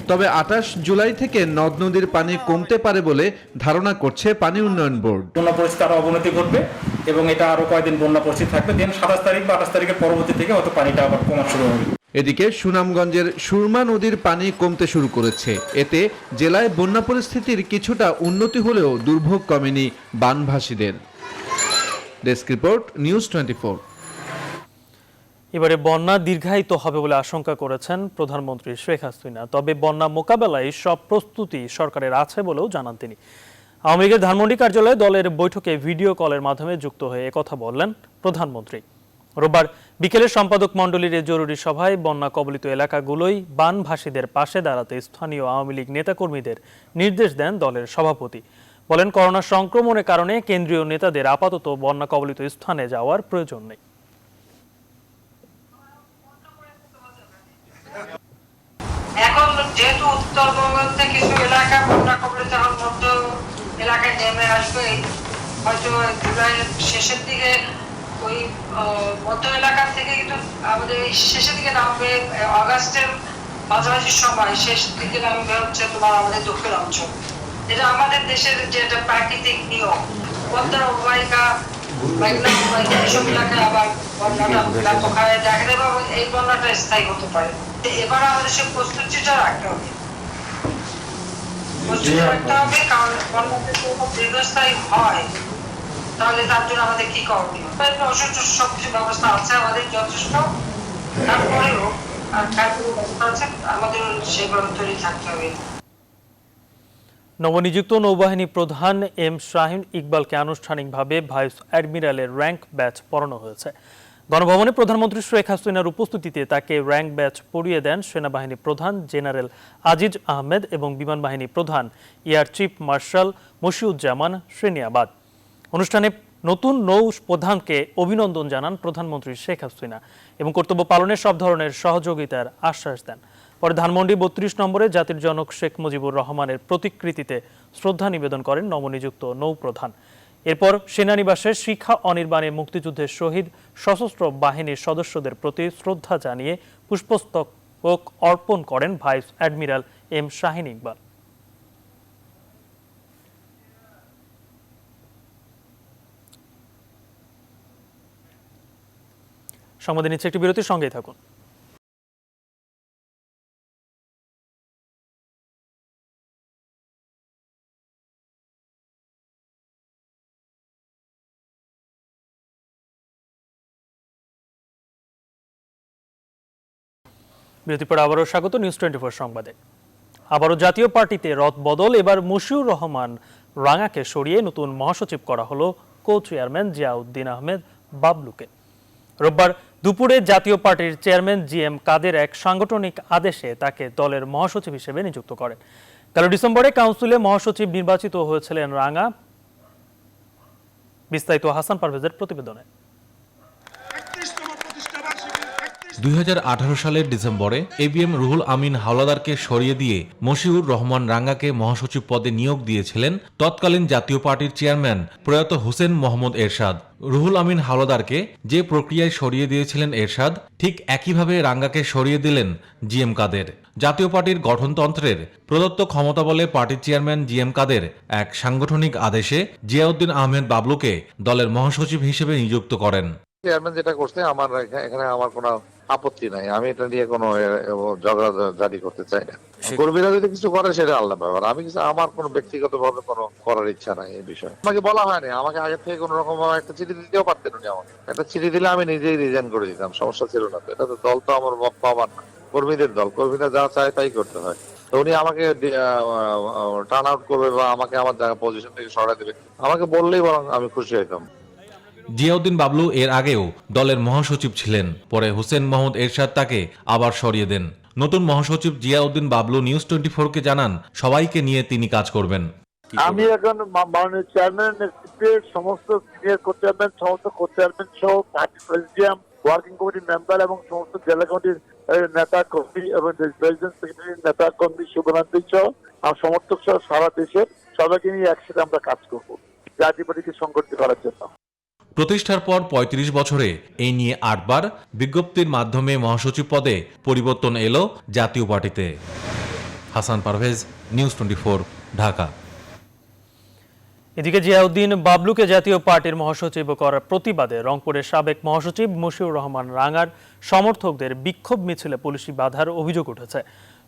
তবে 28 জুলাই থেকে নদ নদীর পানি কমতে পারে বলে ধারণা করছে পানি উন্নয়ন বোর্ড। বন্যা পরিস্থিতি আরো অবনতি ঘটবে এবং এটা আরো কয়েকদিন বন্যা পরিস্থিতি থাকবে। দেন 27 তারিখ বা 28 তারিখের পরবর্তী থেকে হয়তো পানিটা আবার কমা শুরু হবে। এদিকে সুনামগঞ্জের সুরমা নদীর পানি কমতে শুরু করেছে। এতে জেলায় বন্যা পরিস্থিতির কিছুটা উন্নতি হলেও দুর্ভোগ কমেনি বানভাসীদের। Desk report, news 24। এবারে বন্যা দীর্ঘায়িত হবে বলে আশঙ্কা করেছেন প্রধানমন্ত্রী শেখ হাসিনা। তবে বন্যা মোকাবেলায় সব প্রস্তুতি সরকারের আছে বলেও জানান তিনি। আওয়ামী লীগের ধানমন্ডি কার্যালয়ে দলের বৈঠকে ভিডিও কলের মাধ্যমে যুক্ত হয়ে একথা বললেন প্রধানমন্ত্রী। রোববার বিকেলে সম্পাদক মণ্ডলীর এই জরুরি সভায় বন্যা কবলিত এলাকাগুলোই বানভাসীদের পাশে দাঁড়াতে স্থানীয় আওয়ামী লীগ নেতাকর্মীদের নির্দেশ দেন দলের সভাপতি। বলেন, করোনা সংক্রমণের কারণে কেন্দ্রীয় নেতাদের আপাতত বন্যা কবলিত স্থানে যাওয়ার প্রয়োজন নেই। এখন যেহেতু উত্তরবঙ্গ থেকে কিছু এলাকা বন্যা কবলিত মধ্য এলাকায় নেমে আসবে, হয়তো জুলাইয়ের শেষের দিকে ওই মধ্য এলাকা থেকে কিন্তু আমাদের শেষের দিকে নামবে, আগস্টের মাঝামাঝি সময় শেষ দিকে নামবে হচ্ছে তোমার আমাদের দক্ষিণ অঞ্চল। এটা আমাদের দেশের যে একটা প্রাকৃতিক নিয়ম। পদ্মার অববাহিকা, মেঘনা অববাহিকা এসব এলাকায় আবার বন্যাটা ব্যাপক হারে দেখা দেবে এবং এই বন্যাটা স্থায়ী হতে পারে। এবার আমাদের সে প্রস্তুতিটা রাখতে হবে, কারণ বন্যাটা দীর্ঘস্থায়ী হয় তাহলে তার জন্য আমাদের কি করণীয়। সবকিছু ব্যবস্থা আছে আমাদের যথেষ্ট, তারপরেও আমাদের সেভাবে তৈরি থাকতে হবে। নবনিযুক্ত নৌবাহিনী প্রধান এম শাহীন ইকবালকে আনুষ্ঠানিকভাবে ভাইস অ্যাডমিরালের র্যাঙ্ক ব্যাচ পরানো হয়েছে। গণভবনে প্রধানমন্ত্রী শেখ হাসিনার উপস্থিতিতে তাকে র্যাঙ্ক ব্যাচ পরিয়ে দেন সেনাবাহিনী প্রধান জেনারেল আজিজ আহমেদ এবং বিমান বাহিনী প্রধান এয়ার চিফ মার্শাল মশিউজ্জামান শ্রেনিয়াবাদ। অনুষ্ঠানে নতুন নৌ প্রধানকে অভিনন্দন জানান প্রধানমন্ত্রী শেখ হাসিনা এবং কর্তব্য পালনে সব ধরনের সহযোগিতার আশ্বাস দেন। পরে ধানমন্ডি ৩২ নম্বরে জাতির জনক শেখ মুজিবুর রহমানের প্রতিকৃতিতে শ্রদ্ধা নিবেদন করেন নবনিযুক্ত নৌপ্রধান। এরপর সেনানিবাসে শিখা অনির্বাণে মুক্তিযুদ্ধের শহীদ সশস্ত্র বাহিনীর সদস্যদের প্রতি শ্রদ্ধা জানিয়ে পুষ্পস্তবক অর্পণ করেন vice admiral M Shaheen Iqbal. সংবাদে নিচ্ছে একটি বিরতির সঙ্গেই থাকুন। বিরতির পর আবারও স্বাগত নিউজ 24 সংবাদে। আবারও জাতীয় পার্টিতে রদ বদল, এবার মশিউর রহমান রাঙাকে সরিয়ে নতুন মহাসচিব করা হলো কো চেয়ারম্যান জিয়াউদ্দিন আহমেদ বাবলুকে। রোববার দুপুরে জাতীয় পার্টির চেয়ারম্যান জিএম কাদের এক সাংগঠনিক আদেশে তাকে দলের মহাসচিব হিসেবে নিযুক্ত করেন। গত ডিসেম্বরে কাউন্সিলে মহাসচিব নির্বাচিত হয়েছিলেন রাঙা। বিস্তারিত হাসান পারভেজের প্রতিবেদনে। 2018 সালের ডিসেম্বরে এবিএম রুহুল আমিন হাওলাদারকে সরিয়ে দিয়ে মশিউর রহমান রাঙ্গাকে মহাসচিব পদে নিয়োগ দিয়েছিলেন তৎকালীন জাতীয় পার্টির চেয়ারম্যান প্রয়াত হোসেন মোহাম্মদ এরশাদ। রুহুল আমিন হাওলাদারকে যে প্রক্রিয়ায় সরিয়ে দিয়েছিলেন এরশাদ, ঠিক একইভাবে রাঙ্গাকে সরিয়ে দিলেন জিএম কাদের। জাতীয় পার্টির গঠনতন্ত্রের প্রদত্ত ক্ষমতা বলে পার্টির চেয়ারম্যান জিএম কাদের এক সাংগঠনিক আদেশে জিয়াউদ্দিন আহমেদ বাবলুকে দলের মহাসচিব হিসেবে নিযুক্ত করেন। চেয়ারম্যান যেটা করছে আমার এখানে আমার কোনো আপত্তি নাই, আমি এটা নিয়ে কোনো ঝগড়া জারি করতে চাই না। কর্মীরা যদি কিছু করে সেটা আলাদা ব্যাপার, আমি কিছু আমার কোনো ব্যক্তিগত ভাবে কোনো করার ইচ্ছা নাই এই বিষয়ে। আমাকে বলা হয়নি, আমাকে আগে থেকে কোন রকম একটা চিঠি দিতেও পারতেন উনি। আমাকে একটা চিঠি দিলে আমি নিজেই রিজাইন করে দিতাম, সমস্যা ছিল না। তো এটা তো দল তো আমার পাবার না, কর্মীদের দল, কর্মীরা যা চায় তাই করতে হয়। তো উনি আমাকে টার্ন আউট করবে বা আমাকে আমার পজিশন থেকে সরাই দেবে, আমাকে বললেই বরং আমি খুশি হইতাম। জিয়াউদ্দিন বাবলু এর আগেও দলের মহাসচিব ছিলেন, পরে হোসেন মোহাম্মদ এরশাদ তাকে আবার সরিয়ে দেন। নতুন মহাসচিব জিয়াউদ্দিন বাবলু নিউজ 24-কে জানান সবাইকে নিয়ে তিনি কাজ করবেন। আমি এখন মাননীয় চেয়ারম্যান নেতৃত্বে সমস্ত সিনিয়র কো চেয়ারম্যান, সমস্ত কো চেয়ারম্যান সহ পার্টি প্রেসিডিয়াম, ওয়ার্কিং কমিটির মেম্বার এবং সমস্ত জেলা কমিটির নেতা কর্মী এবং প্রেসিডেন্ট সেক্রেটারির নেতা কর্মী, শুভরাত্রি সহ আমার সমর্থক সহ সারা দেশের সবাইকে নিয়ে একসাথে আমরা কাজ করব জাতীয় পার্টিকে সংগঠিত করার জন্য। প্রতিষ্ঠার পর 35 বছরে এই নিয়ে 8 বার বিজ্ঞপ্তির মাধ্যমে মহাসচিব পদে পরিবর্তন এলো জাতীয় পার্টিতে। হাসান পারভেজ, নিউজ 24, ঢাকা। এদিকে জিয়াউদ্দিন বাবলুকে জাতীয় পার্টির মহাসচিব করার প্রতিবাদে রংপুরের সাবেক মহাসচিব মশিউর রহমান রাঙার সমর্থকদের বিক্ষোভ মিছিলে পুলিশি বাধার অভিযোগ উঠেছে।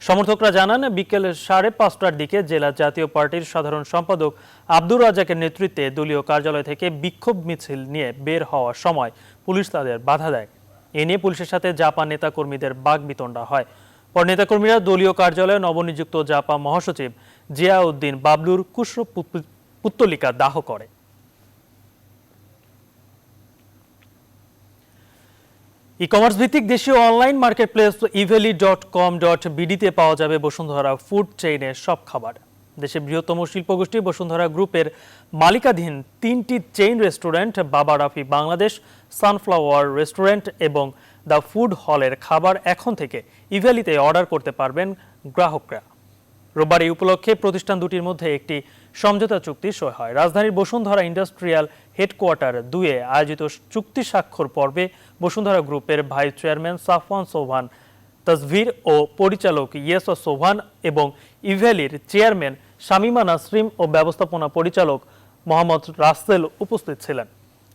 সমর্থকরা জানান, বিকেল 5:30টার দিকে জেলা জাতীয় পার্টির সাধারণ সম্পাদক আব্দুর রাজ্জাকের নেতৃত্বে দলীয় কার্যালয় থেকে বিক্ষোভ মিছিল নিয়ে বের হওয়ার সময় পুলিশ তাদের বাধা দেয়। এ নিয়ে পুলিশের সাথে জাপা নেতাকর্মীদের বাগবিতণ্ডা হয়। পর নেতাকর্মীরা দলীয় কার্যালয়ে নবনিযুক্ত জাপা মহাসচিব জিয়াউদ্দিন বাবলুর কুশর পুত্তলিকা দাহ করে। ই কমার্স ভিত্তিক দেশীয় অনলাইন মার্কেটপ্লেস eveli.com.bd-তে পাওয়া যাবে বসুন্ধরা ফুড চেইনের সব খাবার। দেশের বৃহত্তম শিল্পগোষ্ঠী বসুন্ধরা গ্রুপের মালিকাধীন 3টি চেইন রেস্টুরেন্ট বাবা রাফি বাংলাদেশ, সানফ্লাওয়ার রেস্টুরেন্ট এবং দ্য ফুড হলের খাবার এখন থেকে ইভ্যালিতে অর্ডার করতে পারবেন গ্রাহকরা। রোববার এই উপলক্ষে প্রতিষ্ঠান দুটির মধ্যে একটি সমঝোতা চুক্তি সই হয়। রাজধানীর বসুন্ধরা ইন্ডাস্ট্রিয়াল হেডকোয়ার্টার 2-এ আয়োজিত চুক্তি স্বাক্ষর পর্বে বসুন্ধরা গ্রুপের ভাইস চেয়ারম্যান সাফওয়ান সোবহান তাজভির ও পরিচালক ইয়েসা সোবহান এবং ইভ্যালির চেয়ারম্যান শামিমা নাসরিন ও ব্যবস্থাপনা পরিচালক মোহাম্মদ রাসেল উপস্থিত ছিলেন।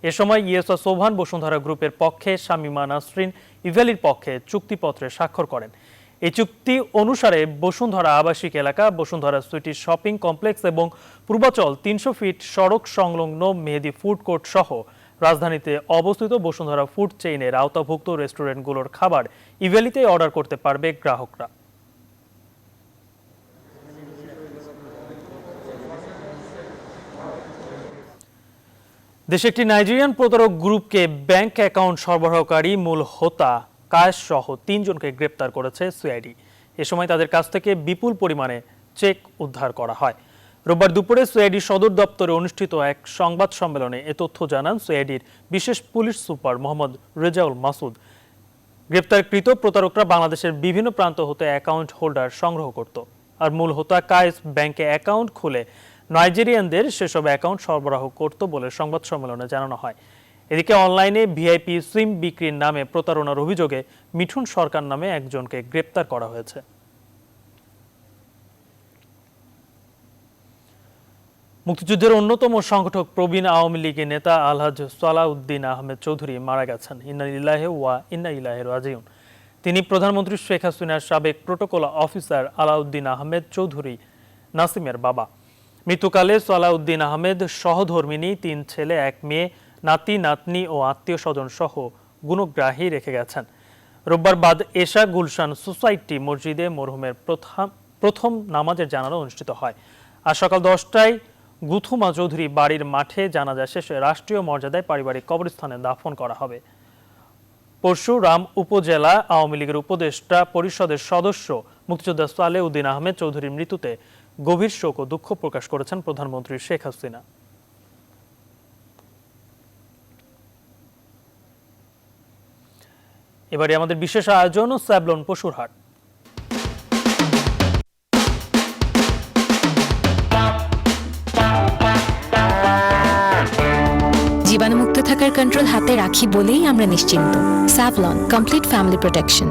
এ সময় ইয়েসা সোবহান বসুন্ধরা গ্রুপের পক্ষে, শামিমা নাসরিন ইভ্যালির পক্ষে চুক্তিপত্রে স্বাক্ষর করেন। এই চুক্তি অনুসারে বসুন্ধরা আবাসিক এলাকা, বসুন্ধরা সিটি শপিং কমপ্লেক্স এবং পূর্বাচল 300 ফিট সড়ক সংলগ্ন মেহেদি ফুড কোর্ট সহ রাজধানীতে অবস্থিত বসুন্ধরা ফুড চেইনের আওতাভুক্ত রেস্টুরেন্টগুলোর খাবার ইভ্যালিতে অর্ডার করতে পারবে গ্রাহকরা। দেশে একটি নাইজেরিয়ান প্রতারক গ্রুপকে ব্যাংক অ্যাকাউন্ট সরবরাহকারী মূল হোতা কায়েস সহ 3 জনকে গ্রেপ্তার করেছে সিআইডি। এ সময় তাদের কাছ থেকে বিপুল পরিমাণে চেক উদ্ধার করা হয়। রোববার দুপুরে সিআইডি সদর দপ্তরে অনুষ্ঠিত এক সংবাদ সম্মেলনে এ তথ্য জানান সিআইডির বিশেষ পুলিশ সুপার মোহাম্মদ রেজাউল মাসুদ। গ্রেপ্তারকৃত প্রতারকরা বাংলাদেশের বিভিন্ন প্রান্ত হতে অ্যাকাউন্ট হোল্ডার সংগ্রহ করত, আর মূল হোতা কায়েস ব্যাংকে অ্যাকাউন্ট খুলে নাইজেরিয়ানদের সেসব অ্যাকাউন্ট সরবরাহ করত বলে সংবাদ সম্মেলনে জানানো হয়। এদিকে অনলাইনে ভিআইপি সিম বিক্রির নামে প্রতারণার অভিযোগে মিঠুন সরকার নামে একজনকে গ্রেপ্তার করা হয়েছে। মুক্তিযুদ্ধের অন্যতম সংগঠক প্রবীণ আওয়ামী লীগের নেতা আলহাজ সালাউদ্দিন আহমেদ চৌধুরী মারা গেছেন। ইন্না লিল্লাহি ওয়া ইন্না ইলাইহি রাজিউন। তিনি প্রধানমন্ত্রী শেখ হাসিনার সাবেক প্রোটোকল অফিসার আলাউদ্দিন আহমেদ চৌধুরী নাসিমের বাবা। মৃত্যুকালে সালাউদ্দিন আহমেদ সহধর্মিনী 3 ছেলে 1 মেয়ে, নাতি নাতনি ও আত্মীয় স্বজন সহ গুণগ্রাহী রেখে গেছেন। রোববার বাদ এশা গুলশান সোসাইটি মসজিদে মরহুমের প্রথম নামাজের জানাজা অনুষ্ঠিত হয়। আর সকাল 10টায় গুথুমা চৌধুরী বাড়ির মাঠে জানাজা শেষে রাষ্ট্রীয় মর্যাদায় পারিবারিক কবরস্থানে দাফন করা হবে। পরশুরাম উপজেলা আওয়ামী লীগের উপদেষ্টা পরিষদের সদস্য মুক্তিযোদ্ধা সালেউদ্দিন আহমেদ চৌধুরীর মৃত্যুতে গভীর শোক ও দুঃখ প্রকাশ করেছেন প্রধানমন্ত্রী শেখ হাসিনা। এবারে আমাদের বিশেষ আয়োজন স্যাভলন পশুর হাট। জীবাণুমুক্ত থাকার কন্ট্রোল হাতে রাখি বলেই আমরা নিশ্চিন্ত। Savlon complete family protection.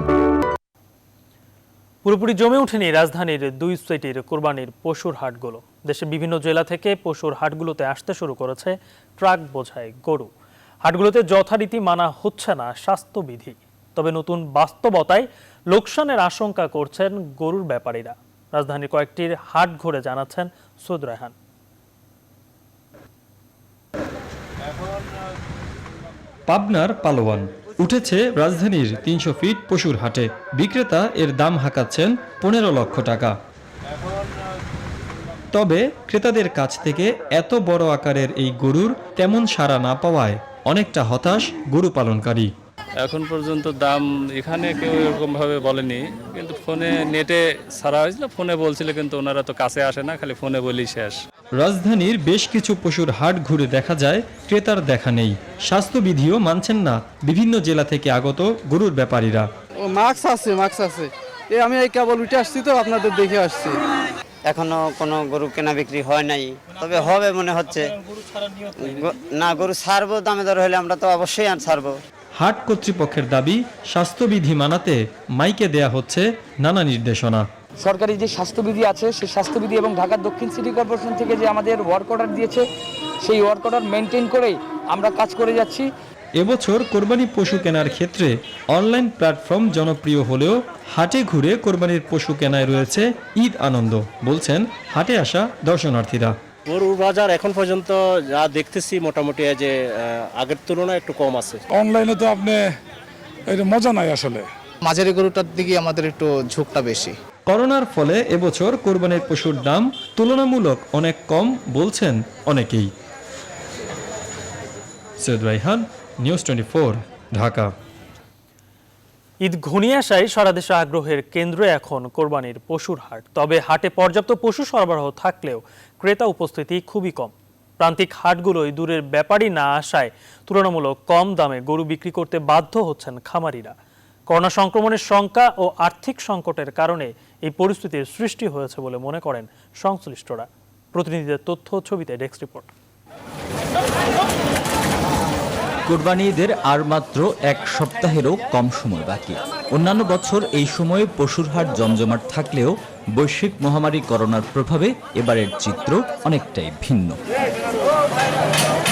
পুরোপুরি জমে ওঠেনি রাজধানীর 2 সিটির কোরবানির পশুর হাটগুলো। দেশের বিভিন্ন জেলা থেকে পশুর হাটগুলোতে আসতে শুরু করেছে ট্রাক বোঝাই গরু। হাটগুলোতে যথারীতি মানা হচ্ছে না স্বাস্থ্যবিধি। তবে নতুন বাস্তবতায় লোকসানের আশঙ্কা করছেন গরুর ব্যাপারীরা। রাজধানীর কয়েকটির হাট ঘুরে জানাচ্ছেন সৈয়দ রায়হান। পাবনার পালোয়ান উঠেছে রাজধানীর 300 ফিট পশুর হাটে। বিক্রেতা এর দাম হাঁকাচ্ছেন 15 লক্ষ টাকা। তবে ক্রেতাদের কাছ থেকে এত বড় আকারের এই গরুর তেমন সাড়া না পাওয়ায় অনেকটা হতাশ গরু পালনকারী। এখন পর্যন্ত দাম এখানে কেউ এরকম ভাবে বলেনি, কিন্তু ফোনে নেটে ছাড়া হয়েছিল, ফোনে বলছিল, কিন্তু ওনারা তো কাছে আসে না, খালি ফোনে বলেই শেষ। রাজধানীর বেশ কিছু পশুর হাট ঘুরে দেখা যায় ক্রেতার দেখা নেই। স্বাস্থ্যবিধিও মানছেন না বিভিন্ন জেলা থেকে আগত গরুর ব্যাপারীরা। মাস্ক আছে আমি এই কেবল উঠে আসছি তো আপনাদের দেখে আসছি। এখনো কোনো গরু কেনা বিক্রি হয় নাই, তবে হবে মনে হচ্ছে। না, গরু ছাড়বো, দামে দর হলে আমরা তো অবশ্যই ছাড়বো। হাট কর্তৃপক্ষের দাবি স্বাস্থ্যবিধি মানাতে মাইকে দেয়া হচ্ছে নানা নির্দেশনা। সরকারি যে স্বাস্থ্যবিধি আছে সেই স্বাস্থ্যবিধি এবং ঢাকা দক্ষিণ সিটি কর্পোরেশন থেকে যে আমাদের ওয়ার্ক অর্ডার দিয়েছে সেই ওয়ার্ক অর্ডার মেনটেন করেই আমরা কাজ করে যাচ্ছি। এবছর কোরবানি পশু কেনার ক্ষেত্রে অনলাইন প্ল্যাটফর্ম জনপ্রিয় হলেও হাটে ঘুরে কোরবানির পশু কেনায় রয়েছে ঈদ আনন্দ, বলছেন হাটে আসা দর্শনার্থীরা। গরুর বাজার এখন পর্যন্ত যা দেখতেছি মোটামুটি যে আগের তুলনায় একটু কম আছে। অনলাইনে তো আপনি এটা মজা নাই, আসলে মাঝারি গরুটার দিকে আমাদের একটু ঝোঁকটা বেশি। করোনার ফলে এবছর কোরবানির পশুর দাম তুলনামূলক অনেক কম বলছেন অনেকেই। সৈয়দ রায়হান, নিউজ 24, ঢাকা। ঈদ ঘনিয়ে আসায় সারা দেশে আগ্রহের কেন্দ্রে এখন কোরবানির পশুর হাট। তবে হাটে পর্যাপ্ত পশু সরবরাহ থাকলেও ক্রেতা উপস্থিতি খুবই কম। প্রান্তিক হাটগুলোয় দূরের ব্যাপারী না আসায় তুলনামূলক কম দামে গরু বিক্রি করতে বাধ্য হচ্ছেন খামারিরা। করোনা সংক্রমণের শঙ্কা ও আর্থিক সংকটের কারণে এই পরিস্থিতির সৃষ্টি হয়েছে বলে মনে করেন সংশ্লিষ্টরা। প্রতিনিধিদের তথ্য ছবিতে ডেস্ক রিপোর্ট। কোরবানি ঈদের আর মাত্র এক সপ্তাহেরও কম সময় বাকি। অন্যান্য বছর এই সময়ে পশুর হাট জমজমাট থাকলেও বৈশ্বিক মহামারী করোনার প্রভাবে এবারের চিত্র অনেকটাই ভিন্ন।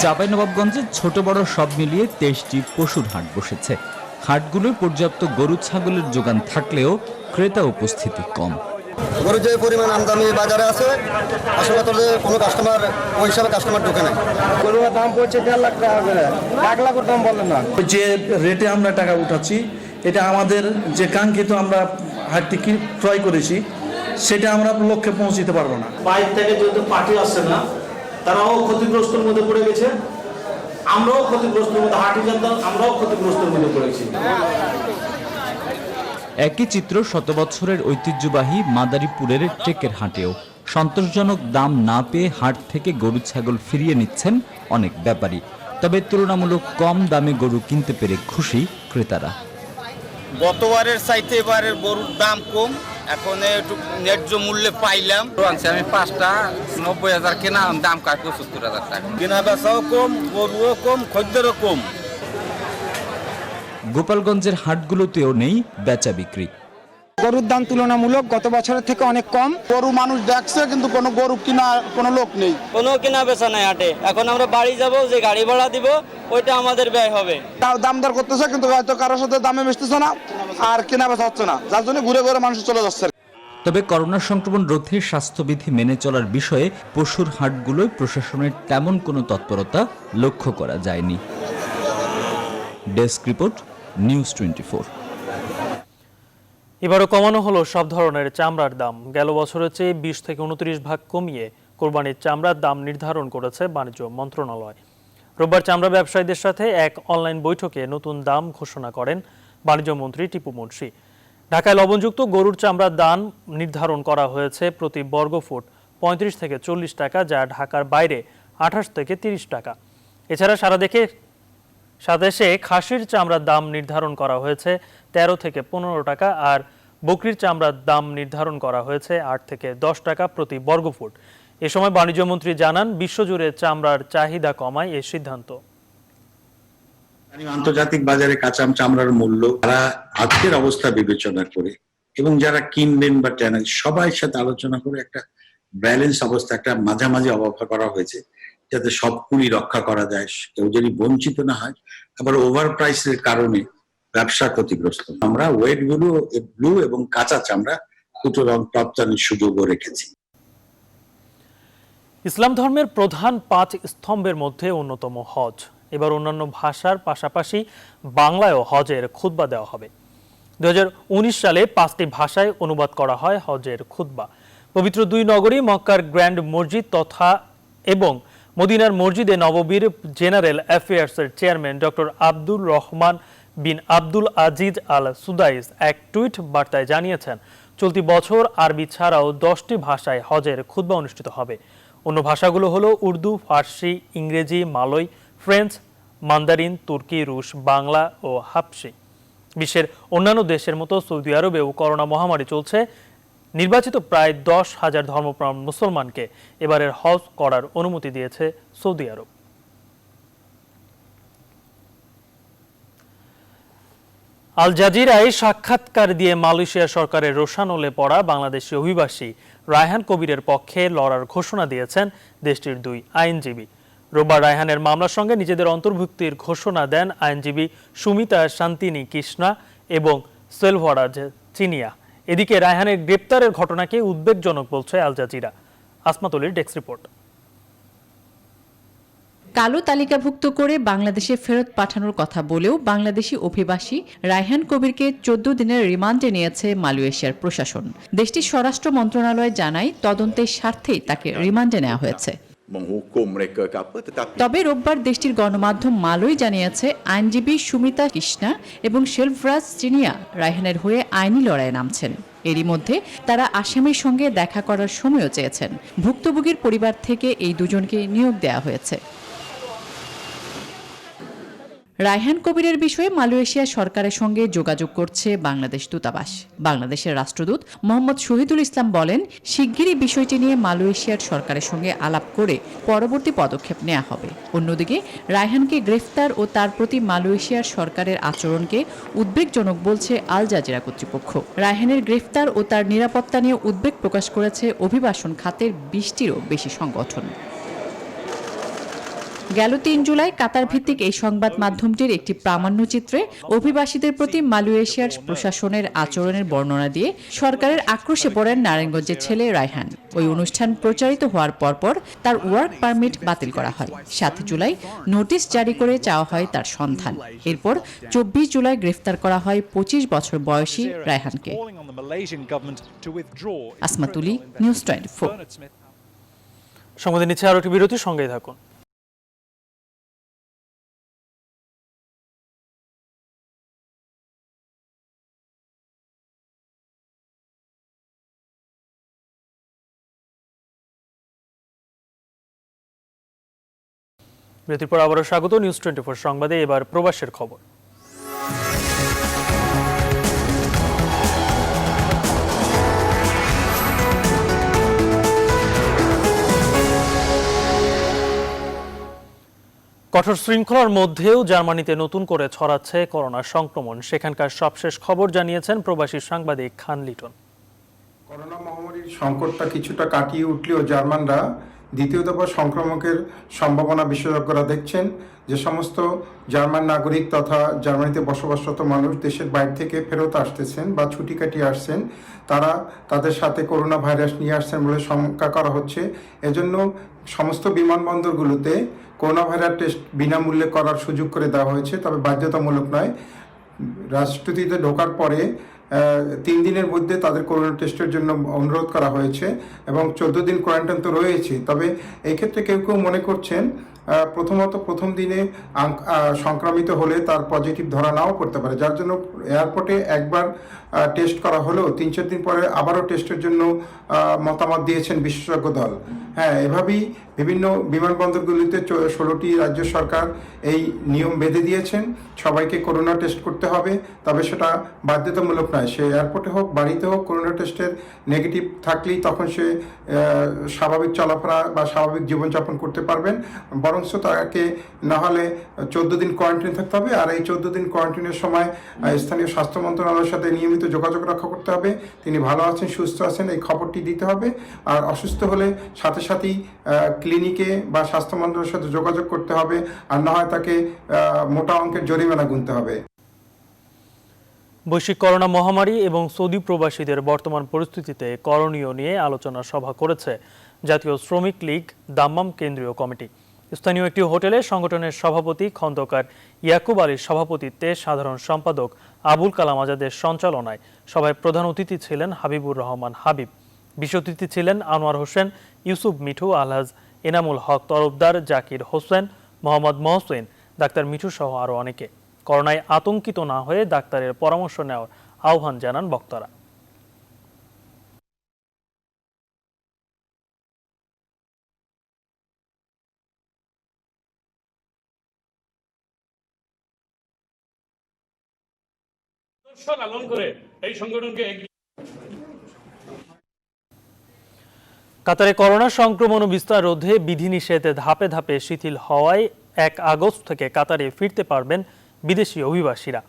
চাঁপাইনবাবগঞ্জে ছোট বড় সব মিলিয়ে 23টি পশুর হাট বসেছে। হাটগুলোয় পর্যাপ্ত গরু ছাগলের যোগান থাকলেও ক্রেতা উপস্থিতি কম। গরু যে পরিমাণ আমদানি বাজারে আছে আসলে তো কোনো কাস্টমার ওই হিসাবে কাস্টমার ঢোকে না। গরুর দাম পড়ছে 1.5 লাখ টাকা করে, 1 লাখের দাম বলেন না। যে রেটে আমরা টাকা উঠাচ্ছি এটা আমাদের যে কাঙ্ক্ষিত আমরা হাট থেকে ক্রয় করেছি সেটা আমরা লক্ষ্যে পৌঁছতে পারবো না। বাইরে থেকে যেহেতু পার্টি আসছে না তারাও ক্ষতিগ্রস্তের মধ্যে পড়ে গেছে, আমরাও ক্ষতিগ্রস্তের মধ্যে হাটি জানতাম, আমরাও ক্ষতিগ্রস্তের মধ্যে পড়েছি। একই চিত্র শত বছরের ঐতিহ্যবাহী মাদারীপুরের টেকের হাটেও। সন্তোষজনক দাম না পেয়ে হাট থেকে গরু ছাগল ফিরিয়ে নিচ্ছেন অনেক ব্যাপারী। তবে তুলনামূলক কম দামে গরু কিনতে পেরে খুশি ক্রেতারা। গতবারের চাইতে এবারের গরুর দাম কম, এখন একটু ন্যায্য মূল্যে পাইলাম। আমি 5টা 90,000 কেনা, দাম কাজ 75,000 টাকা। কেনা বেচাও কম, গরুও কম, খদ্দেরও কম। গোপালগঞ্জের হাটগুলোতেও নেই বেচা বিক্রি। গরুর দাম তুলনামূলক গত বছরের থেকে অনেক কম। গরু মানুষ দেখছে কিন্তু কোনো গরু কিনা কোনো লোক নেই, কোনো কেনা বেচা নাই হাটে। এখন আমরা বাড়ি যাব, যে গাড়ি ভাড়া দিব ওইটা আমাদের ব্যয় হবে। তাও দাম দর করতেছে কিন্তু হয়তো কারোর সাথে দামে মিশতেছে না আর কেনা বেচা হচ্ছে না, যার জন্য ঘুরে ঘুরে মানুষ চলে যাচ্ছে। তবে করোনা সংক্রমণ রোধে স্বাস্থ্যবিধি মেনে চলার বিষয়ে পশুর হাটগুলোয় প্রশাসনের তেমন কোনো তৎপরতা লক্ষ্য করা যায়নি। Desk report, news 24। এবারও কমানো হলো সব ধরনের চামড়ার দাম। গেল বছরের চেয়ে 20 থেকে 29 ভাগ কমিয়ে কোরবানির চামড়ার দাম নির্ধারণ করেছে বাণিজ্য মন্ত্রণালয়। রোববার চামড়া ব্যবসায়ীদের সাথে এক অনলাইন বৈঠকে নতুন দাম ঘোষণা করেন বাণিজ্য মন্ত্রী টিপু মুন্সি। ঢাকায় লবণযুক্ত গরুর চামড়ার দাম নির্ধারণ করা হয়েছে প্রতি বর্গফুট 35 থেকে 40 টাকা, যা ঢাকার বাইরে 28 থেকে 30 টাকা। এছাড়া সারা দেশে খাসির চামড়ার দাম নির্ধারণ করা হয়েছে 13 থেকে 15 টাকা, আর বকরির চামড়ার দাম নির্ধারণ করা হয়েছে 8 থেকে 10 টাকা প্রতি বর্গফুট। এ সময় বাণিজ্যমন্ত্রী জানান, বিশ্বজুড়ে চামড়ার চাহিদা কমায় এই সিদ্ধান্ত। আন্তর্জাতিক বাজারে কাঁচা চামড়ার মূল্য তারা আজকের অবস্থা বিবেচনা করে এবং যারা কিনবেন বা চ্যানেল সবাই সাথে আলোচনা করে একটা ব্যালেন্স অবস্থা, একটা মাঝামাঝি অবস্থা করা হয়েছে যাতে সবগুলি রক্ষা করা যায়, কেউ যদি বঞ্চিত না হয়। আবার ওভার প্রাইসের কারণে ব্যবসা ক্ষতিগ্রস্ত। আমরা ওয়েট গুলো ব্লু এবং কাঁচা চামড়া দুটো রপ্তানির সুযোগও রেখেছি। ইসলাম ধর্মের প্রধান 5 স্তম্ভের মধ্যে অন্যতম হজ। এবার অন্যান্য ভাষার পাশাপাশি বাংলায়ও হজের খুতবা দেওয়া হবে। 2019 সালে 5টি ভাষায় অনুবাদ করা হয় হজের খুতবা। পবিত্র 2 নগরী মক্কার গ্র্যান্ড মসজিদ তথা এবং মদিনার মসজিদে নববীর জেনারেল অ্যাফেয়ার্সের chairman doctor Abdur Rahman bin Abdul Aziz al Sudais এক টুইট বার্তায় জানিয়েছেন, চলতি বছর আরবি ছাড়াও 10টি ভাষায় হজের খুতবা অনুষ্ঠিত হবে। অন্য ভাষাগুলো হলো উর্দু, ফার্সি, ইংরেজি, মালয়, ফ্রেঞ্চ, মান্দারিন, তুর্কি, রুশ, বাংলা ও হাবশি। বিশ্বের অন্যান্য দেশের মতো সৌদি আরবেও করোনা মহামারী চলছে। নির্বাচিত প্রায় 10,000 ধর্মপ্রাণ মুসলমানকে এবারের হজ করার অনুমতি দিয়েছে সৌদি আরব। আল জাজিরায় সাক্ষাৎকার দিয়ে মালয়েশিয়া সরকারের রোষানলে পড়া বাংলাদেশি অভিবাসী রায়হান কবিরের পক্ষে লড়ার ঘোষণা দিয়েছেন দেশটির 2 আইনজীবী। রোববার রায়হানের মামলার সঙ্গে নিজেদের অন্তর্ভুক্তির ঘোষণা দেন আইনজীবী সুমিতা শান্তিনী কৃষ্ণা এবং সেলভরাজ চিনিয়া। এদিকে রায়হানের গ্রেপ্তারের ঘটনাকে উদ্বেগজনক বলছে আল জাজিরা। আসমাতুলের ডেস্ক রিপোর্ট। কালো তালিকাভুক্ত করে বাংলাদেশে ফেরত পাঠানোর কথা বলেও বাংলাদেশি অভিবাসী রায়হান কবিরকে 14 দিনের রিমান্ডে নিয়েছে মালয়েশিয়ার প্রশাসন। দেশটির স্বরাষ্ট্র মন্ত্রণালয় জানায়, তদন্তের স্বার্থেই তাকে রিমান্ডে নেওয়া হয়েছে। menghukum mereka ke apa, tetapi তবে রোববার দেশটির গণমাধ্যম মালয় জানিয়েছে আইনজীবী সুমিতা কৃষ্ণা এবং শেলভরাজ চিনিয়া রায়হানের হয়ে আইনি লড়াইয়ে নামছেন। এরই মধ্যে তারা আসামির সঙ্গে দেখা করার সময়ও চেয়েছেন। ভুক্তভোগীর পরিবার থেকে এই দুজনকে নিয়োগ দেওয়া হয়েছে। রায়হান কবিরের বিষয়ে মালয়েশিয়া সরকারের সঙ্গে যোগাযোগ করছে বাংলাদেশ দূতাবাস। বাংলাদেশের রাষ্ট্রদূত মোহাম্মদ শহীদুল ইসলাম বলেন, শিগগিরই বিষয়টি নিয়ে মালয়েশিয়ার সরকারের সঙ্গে আলাপ করে পরবর্তী পদক্ষেপ নেওয়া হবে। অন্যদিকে রায়হানকে গ্রেফতার ও তার প্রতি মালয়েশিয়ার সরকারের আচরণকে উদ্বেগজনক বলছে আল জাজিরা কর্তৃপক্ষ। রায়হানের গ্রেফতার ও তার নিরাপত্তা নিয়ে উদ্বেগ প্রকাশ করেছে অভিবাসন খাতের 20টিরও বেশি সংগঠন। গেল 3 জুলাই কাতার ভিত্তিক এই সংবাদ মাধ্যমটির একটি প্রামাণ্যচিত্রে অভিবাসীদের প্রতি মালয়েশিয়ার প্রশাসনের আচরণের বর্ণনা দিয়ে সরকারের আক্রোশে পড়েন নারায়ণগঞ্জের ছেলে রায়হান। ওই অনুষ্ঠান প্রচারিত হওয়ার পরপর তার ওয়ার্ক পারমিট বাতিল করা হয়। 7 জুলাই নোটিশ জারি করে চাওয়া হয় তার সন্ধান। এরপর 24 জুলাই গ্রেফতার করা হয় 25 বছর বয়সী রায়হানকে। আসমাতুলি, নিউজ 24। সংবাদে নিচ্ছে আরো একটি বিরতি, সঙ্গেই থাকুন। বিরতির পর আবারও স্বাগত নিউজ 24 সংবাদে। এবার প্রবাসের খবর। কঠোর শৃঙ্খলার মধ্যেও জার্মানিতে নতুন করে ছড়াচ্ছে করোনা সংক্রমণ। সেখানকার সবশেষ খবর জানিয়েছেন প্রবাসী সাংবাদিক খান লিটন। করোনা মহামারীর সংকটটা কিছুটা কাটিয়ে উঠলেও জার্মানরা দ্বিতীয় দফা সংক্রমণের সম্ভাবনা বিশেষজ্ঞরা দেখছেন। যে সমস্ত জার্মান নাগরিক তথা জার্মানিতে বসবাসরত মানুষ দেশের বাইরে থেকে ফেরত আসতেছেন বা ছুটি কাটিয়ে আসছেন, তারা তাদের সাথে করোনা ভাইরাস নিয়ে আসছেন বলে শঙ্কা করা হচ্ছে। এজন্য সমস্ত বিমানবন্দরগুলোতে করোনা ভাইরাস টেস্ট বিনামূল্যে করার সুযোগ করে দেওয়া হয়েছে, তবে বাধ্যতামূলক নয়। রাষ্ট্রপতিতে ঢোকার পরে 3 দিনের মধ্যে তাদের করোনা টেস্টের জন্য অনুরোধ করা হয়েছে এবং 14 দিন কোয়ারেন্টাইন তো রয়েছে। তবে এই ক্ষেত্রে কেউ কেউ মনে করছেন প্রথমত প্রথম দিনে সংক্রমিত হলে তার পজিটিভ ধরা নাও করতে পারে, যার জন্য এয়ারপোর্টে একবার টেস্ট করা হলেও 3-4 দিন পরে আবারও টেস্টের জন্য মতামত দিয়েছেন বিশেষজ্ঞ দল। হ্যাঁ, এভাবেই বিভিন্ন বিমানবন্দরগুলিতে 16টি রাজ্য সরকার এই নিয়ম বেঁধে দিয়েছেন, সবাইকে করোনা টেস্ট করতে হবে। তবে সেটা বাধ্যতামূলক নয়, সে এয়ারপোর্টে হোক বাড়িতে হোক করোনা টেস্টের নেগেটিভ থাকলেই তখন সে স্বাভাবিক চলাফেরা বা স্বাভাবিক জীবনযাপন করতে পারবেন। বরঞ্চ তাকে না হলে 14 দিন কোয়ারেন্টাইন থাকতে হবে। আর এই 14 দিন কোয়ারেন্টাইনের সময় স্থানীয় স্বাস্থ্য মন্ত্রণালয়ের সাথে নিয়মিত যোগাযোগ রক্ষা করতে হবে, তিনি ভালো আছেন সুস্থ আছেন এই খবরটি দিতে হবে। আর অসুস্থ হলে সাথে সাথেই ক্লিনিকে বা স্বাস্থ্য মন্ত্রণালয়ের সাথে যোগাযোগ করতে হবে, আর না হয় তাকে মোটা অঙ্কের জরিমানা গুনতে হবে। বৈশ্বিক করোনা মহামারী এবং সৌদি প্রবাসীদের বর্তমান পরিস্থিতিতে করণীয় নিয়ে আলোচনা সভা করেছে জাতীয় শ্রমিক লীগ দাম্মাম কেন্দ্রীয় কমিটি। স্থানীয় একটি হোটেলে সংগঠনের সভাপতি খন্দকার ইয়াকুব আলীর সভাপতিত্বে সাধারণ সম্পাদক আবুল কালাম আজাদের সঞ্চালনায় সভায় প্রধান অতিথি ছিলেন হাবিবুর রহমান হাবিব। বিশেষ অতিথি ছিলেন আনোয়ার হোসেন, ইউসুফ মিঠু, আলহাজ এনামুল হক তরফদার, জাকির হোসেন, মোহাম্মদ মহসেন, ডাক্তার মিঠু সহ আরও অনেকে। করোনায় আতঙ্কিত না হয়ে ডাক্তারের পরামর্শ নেওয়ার আহ্বান জানান বক্তারা। লালন করে এই সংগঠনকে কাতারে করোনা সংক্রমণ ও বিস্তার রোধে বিধিনিষেধ ধাপে ধাপে শিথিল হওয়ায় 1 আগস্ট থেকে কাতারে ফিরতে পারবেন বিদেশি অভিবাসীরা।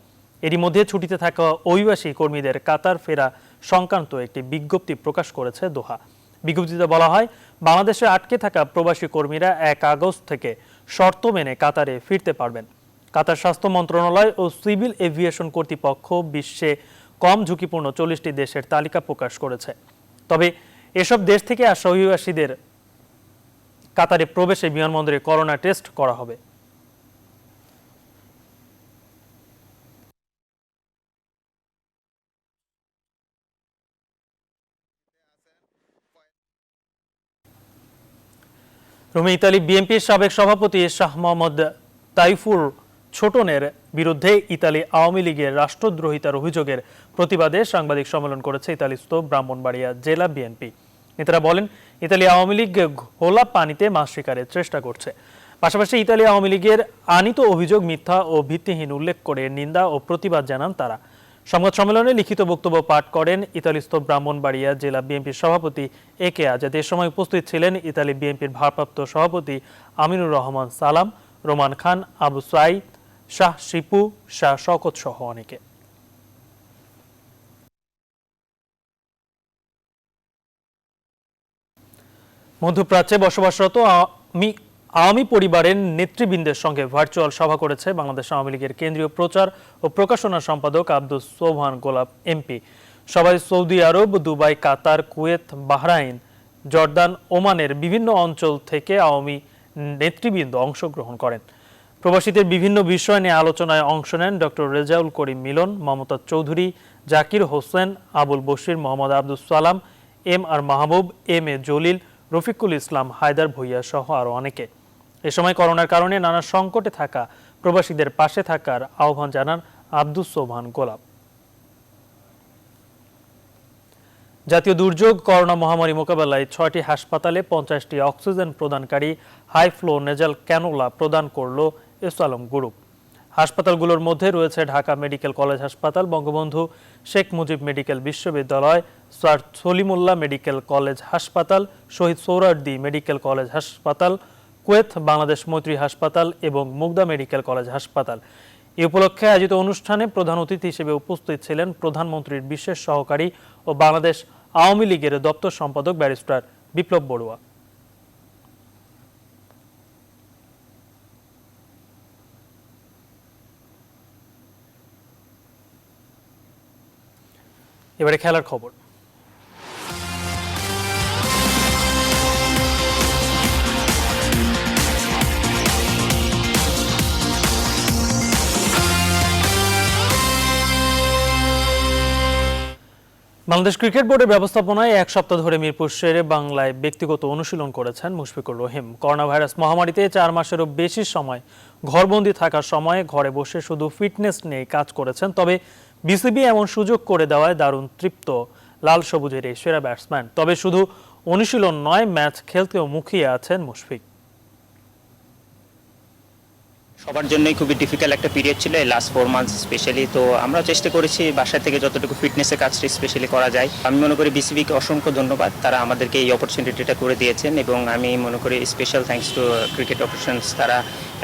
এরই মধ্যে ছুটিতে থাকা অভিবাসী কর্মীদের কাতার ফেরা সংক্রান্ত একটি বিজ্ঞপ্তি প্রকাশ করেছে দোহা। বিজ্ঞপ্তিতে বলা হয়, বাংলাদেশে আটকে থাকা প্রবাসী কর্মীরা 1 আগস্ট থেকে শর্ত মেনে কাতারে ফিরতে পারবেন। কাতার স্বাস্থ্য মন্ত্রণালয় ও সিভিল এভিয়েশন কর্তৃপক্ষ বিশ্বে কম ঝুঁকিপূর্ণ 40টি দেশের তালিকা প্রকাশ করেছে। তবে এসব দেশ থেকে আসা অভিবাসীদের কাতারে প্রবেশে বিমানবন্দরে করোনা টেস্ট করা হবে। রোমে ইতালি বিএনপির সাবেক সভাপতি শাহ মোহাম্মদ তাইফুর ছোটনের বিরুদ্ধে ইতালি আওয়ামী লীগের রাষ্ট্রদ্রোহিতার অভিযোগের প্রতিবাদে সাংবাদিক সম্মেলন করেছে ইতালিস্থ ব্রাহ্মণবাড়িয়া জেলা বিএনপি। নেতারা বলেন, ইতালি আওয়ামী লীগ ঘোলা পানিতে মাছ শিকারের চেষ্টা করছে। পাশাপাশি ইতালি আওয়ামী লীগের আনিত অভিযোগ মিথ্যা ও ভিত্তিহীন উল্লেখ করে নিন্দা ও প্রতিবাদ জানান তারা। সংবাদ সম্মেলনে লিখিত বক্তব্য পাঠ করেন ইতালিস্থ ব্রাহ্মণবাড়িয়া জেলা বিএনপির সভাপতি একে আজাদ। এ সময় উপস্থিত ছিলেন ইতালি বিএনপির ভারপ্রাপ্ত সভাপতি আমিনুর রহমান সালাম, রোমান খান, আবু সাইদ, শাহ শিপু, শাহ শওকত সহ অনেকে। মধ্যপ্রাচ্যে বসবাসরত আওয়ামী পরিবারের নেতৃবৃন্দের সঙ্গে ভার্চুয়াল সভা করেছে বাংলাদেশ আওয়ামী লীগের কেন্দ্রীয় প্রচার ও প্রকাশনা সম্পাদক আব্দুস সোবহান গোলাপ এমপি। সভায় সৌদি আরব, দুবাই, কাতার, কুয়েত, বাহরাইন, জর্দান, ওমানের বিভিন্ন অঞ্চল থেকে আওয়ামী নেতৃবৃন্দ অংশগ্রহণ করেন। প্রবাসীদের বিভিন্ন বিষয় নিয়ে আলোচনায় অংশ নেন doctor Rezaul Karim Milan, Mumtaz Chowdhury, Zakir Hossain, Abul Bashir, Mohammad Abdus Salam, M R Mahbub, M A Jalil, Rafiqul Islam, Haider Bhuiyan সহ আরও অনেকে। এ সময় করোনার কারণে নানা সংকটে থাকা প্রবাসীদের পাশে থাকার আহ্বান জানান আব্দুস সোবহান গোলাপ। জাতীয় দুর্যোগ করোনা মহামারী মোকাবেলায় 6টি হাসপাতালে 50টি অক্সিজেন প্রদানকারী হাই ফ্লো নেজাল ক্যানোলা প্রদান করল এসআলম গ্রুপ। হাসপাতালগুলোর মধ্যে রয়েছে ঢাকা মেডিকেল কলেজ হাসপাতাল, বঙ্গবন্ধু শেখ মুজিব মেডিকেল বিশ্ববিদ্যালয়, স্যার সলিমুল্লাহ মেডিকেল কলেজ হাসপাতাল, শহীদ সোহরাওয়ার্দী মেডিকেল কলেজ হাসপাতাল, কুয়েত বাংলাদেশ মৈত্রী হাসপাতাল এবং মুগদা মেডিকেল কলেজ হাসপাতাল। এ উপলক্ষে আয়োজিত অনুষ্ঠানে প্রধান অতিথি হিসেবে উপস্থিত ছিলেন প্রধানমন্ত্রীর বিশেষ সহকারী ও বাংলাদেশ আওয়ামী লীগের দপ্তর সম্পাদক ব্যারিস্টার বিপ্লব বড়ুয়া। এবারে খেলার খবর। বাংলাদেশ ক্রিকেট বোর্ডের ব্যবস্থাপনায় এক সপ্তাহ ধরে মিরপুর শেরে বাংলায় ব্যক্তিগত অনুশীলন করেছেন মুশফিকুর রহিম। করোনা ভাইরাস মহামারীতে 4 মাসেরও বেশি সময় ঘরবন্দি থাকার সময় ঘরে বসে শুধু ফিটনেস নিয়ে কাজ করেছেন। তবে বিসিবি এমন সুযোগ করে দেওয়ায় দারুণ তৃপ্ত লাল সবুজের এই সেরা ব্যাটসম্যান। তবে শুধু অনুশীলন নয়, ম্যাচ খেলতেও মুখিয়ে আছেন মুশফিক। সবার জন্যই খুবই ডিফিকাল্ট একটা পিরিয়ড ছিল এই লাস্ট 4 মান্থস স্পেশালি। তো আমরা চেষ্টা করেছি বাসা থেকে যতটুকু ফিটনেসের কাজটা স্পেশালি করা যায়। আমি মনে করি বিসিবিকে অসংখ্য ধন্যবাদ, তারা আমাদেরকে এই অপরচুনিটিটা করে দিয়েছেন এবং আমি মনে করি special thanks to cricket operations. তারা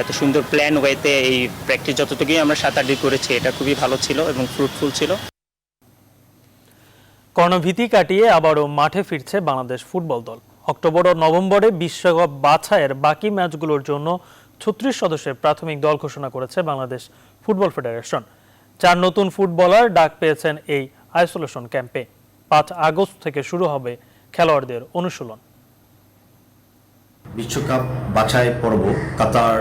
এত সুন্দর প্ল্যান ওয়েতে এই প্র্যাকটিস যতটুকুই আমরা 7-8 দিন করেছি এটা খুবই ভালো ছিল এবং ফ্রুটফুল ছিল। করোনা ভীতি কাটিয়ে আবারও মাঠে ফিরছে বাংলাদেশ ফুটবল দল। অক্টোবর ও নভেম্বরে বিশ্বকাপ বাছাইয়ের বাকি ম্যাচগুলোর জন্য 36 সদস্যের প্রাথমিক দল ঘোষণা করেছে বাংলাদেশ ফুটবল ফেডারেশন। 4 নতুন ফুটবলার ডাক পেয়েছেন এই আইসোলেশন ক্যাম্পে। 5 আগস্ট থেকে শুরু হবে খেলোয়াড়দের অনুশীলন। বিশ্বকাপ বাছাই পর্ব কাতার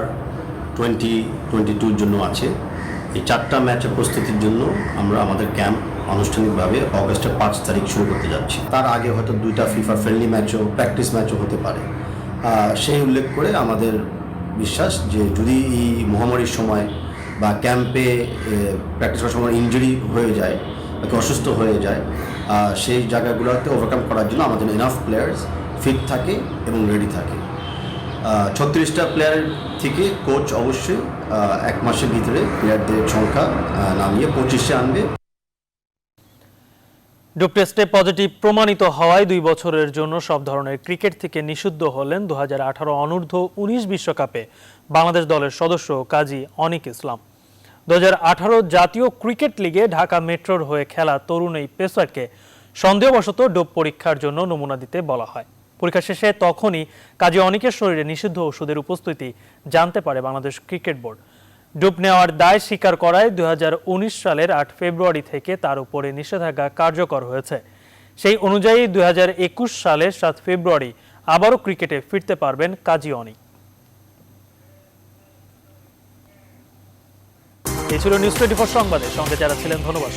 2022 জন্য আছে। এই 4টা ম্যাচের প্রস্তুতির জন্য আমরা আমাদের ক্যাম্প আনুষ্ঠানিকভাবে অগস্টের 5 তারিখ শুরু করতে যাচ্ছি। তার আগে হয়তো 2টা ফিফা ফ্রেন্ডলি ম্যাচও প্র্যাকটিস ম্যাচও হতে পারে। সেই উল্লেখ করে আমাদের বিশ্বাস যে যদি এই মহামারীর সময় বা ক্যাম্পে প্র্যাকটিস করার সময় ইনজুরি হয়ে যায় বা অসুস্থ হয়ে যায়, সেই জায়গাগুলোতে ওভারকাম করার জন্য আমাদের এনাফ প্লেয়ার্স ফিট থাকে এবং রেডি থাকে। 36টা প্লেয়ার থেকে কোচ অবশ্যই 1 মাসের ভিতরে প্লেয়ারদের সংখ্যা নামিয়ে 25-এ আনবে। ডোপ টেস্টে পজিটিভ প্রমাণিত হওয়ায় 2 বছরের জন্য সব ধরনের ক্রিকেট থেকে নিষিদ্ধ হলেন 2018 অনূর্ধ্ব 19 বিশ্বকাপে বাংলাদেশ দলের সদস্য কাজী অনিক ইসলাম। 2018 জাতীয় ক্রিকেট লিগে ঢাকা মেট্রোর হয়ে খেলা তরুণ এই পেসারকে সন্দেহবশত ডোপ পরীক্ষার জন্য নমুনা দিতে বলা হয়। পরীক্ষা শেষে তখনই কাজী অনিকের শরীরে নিষিদ্ধ ওষুধের উপস্থিতি জানতে পারে বাংলাদেশ ক্রিকেট বোর্ড। ডোপ নেওয়ার দায় স্বীকার করায় 2019 সালের 8 ফেব্রুয়ারি থেকে তার উপরে নিষেধাজ্ঞা কার্যকর হয়েছে। সেই অনুযায়ী 2021 সালের 7 ফেব্রুয়ারি আবারও ক্রিকেটে ফিরতে পারবেন কাজী অনিক। এই ছিল নিউজ 24 সংবাদের সঙ্গে যারা ছিলেন ধন্যবাদ।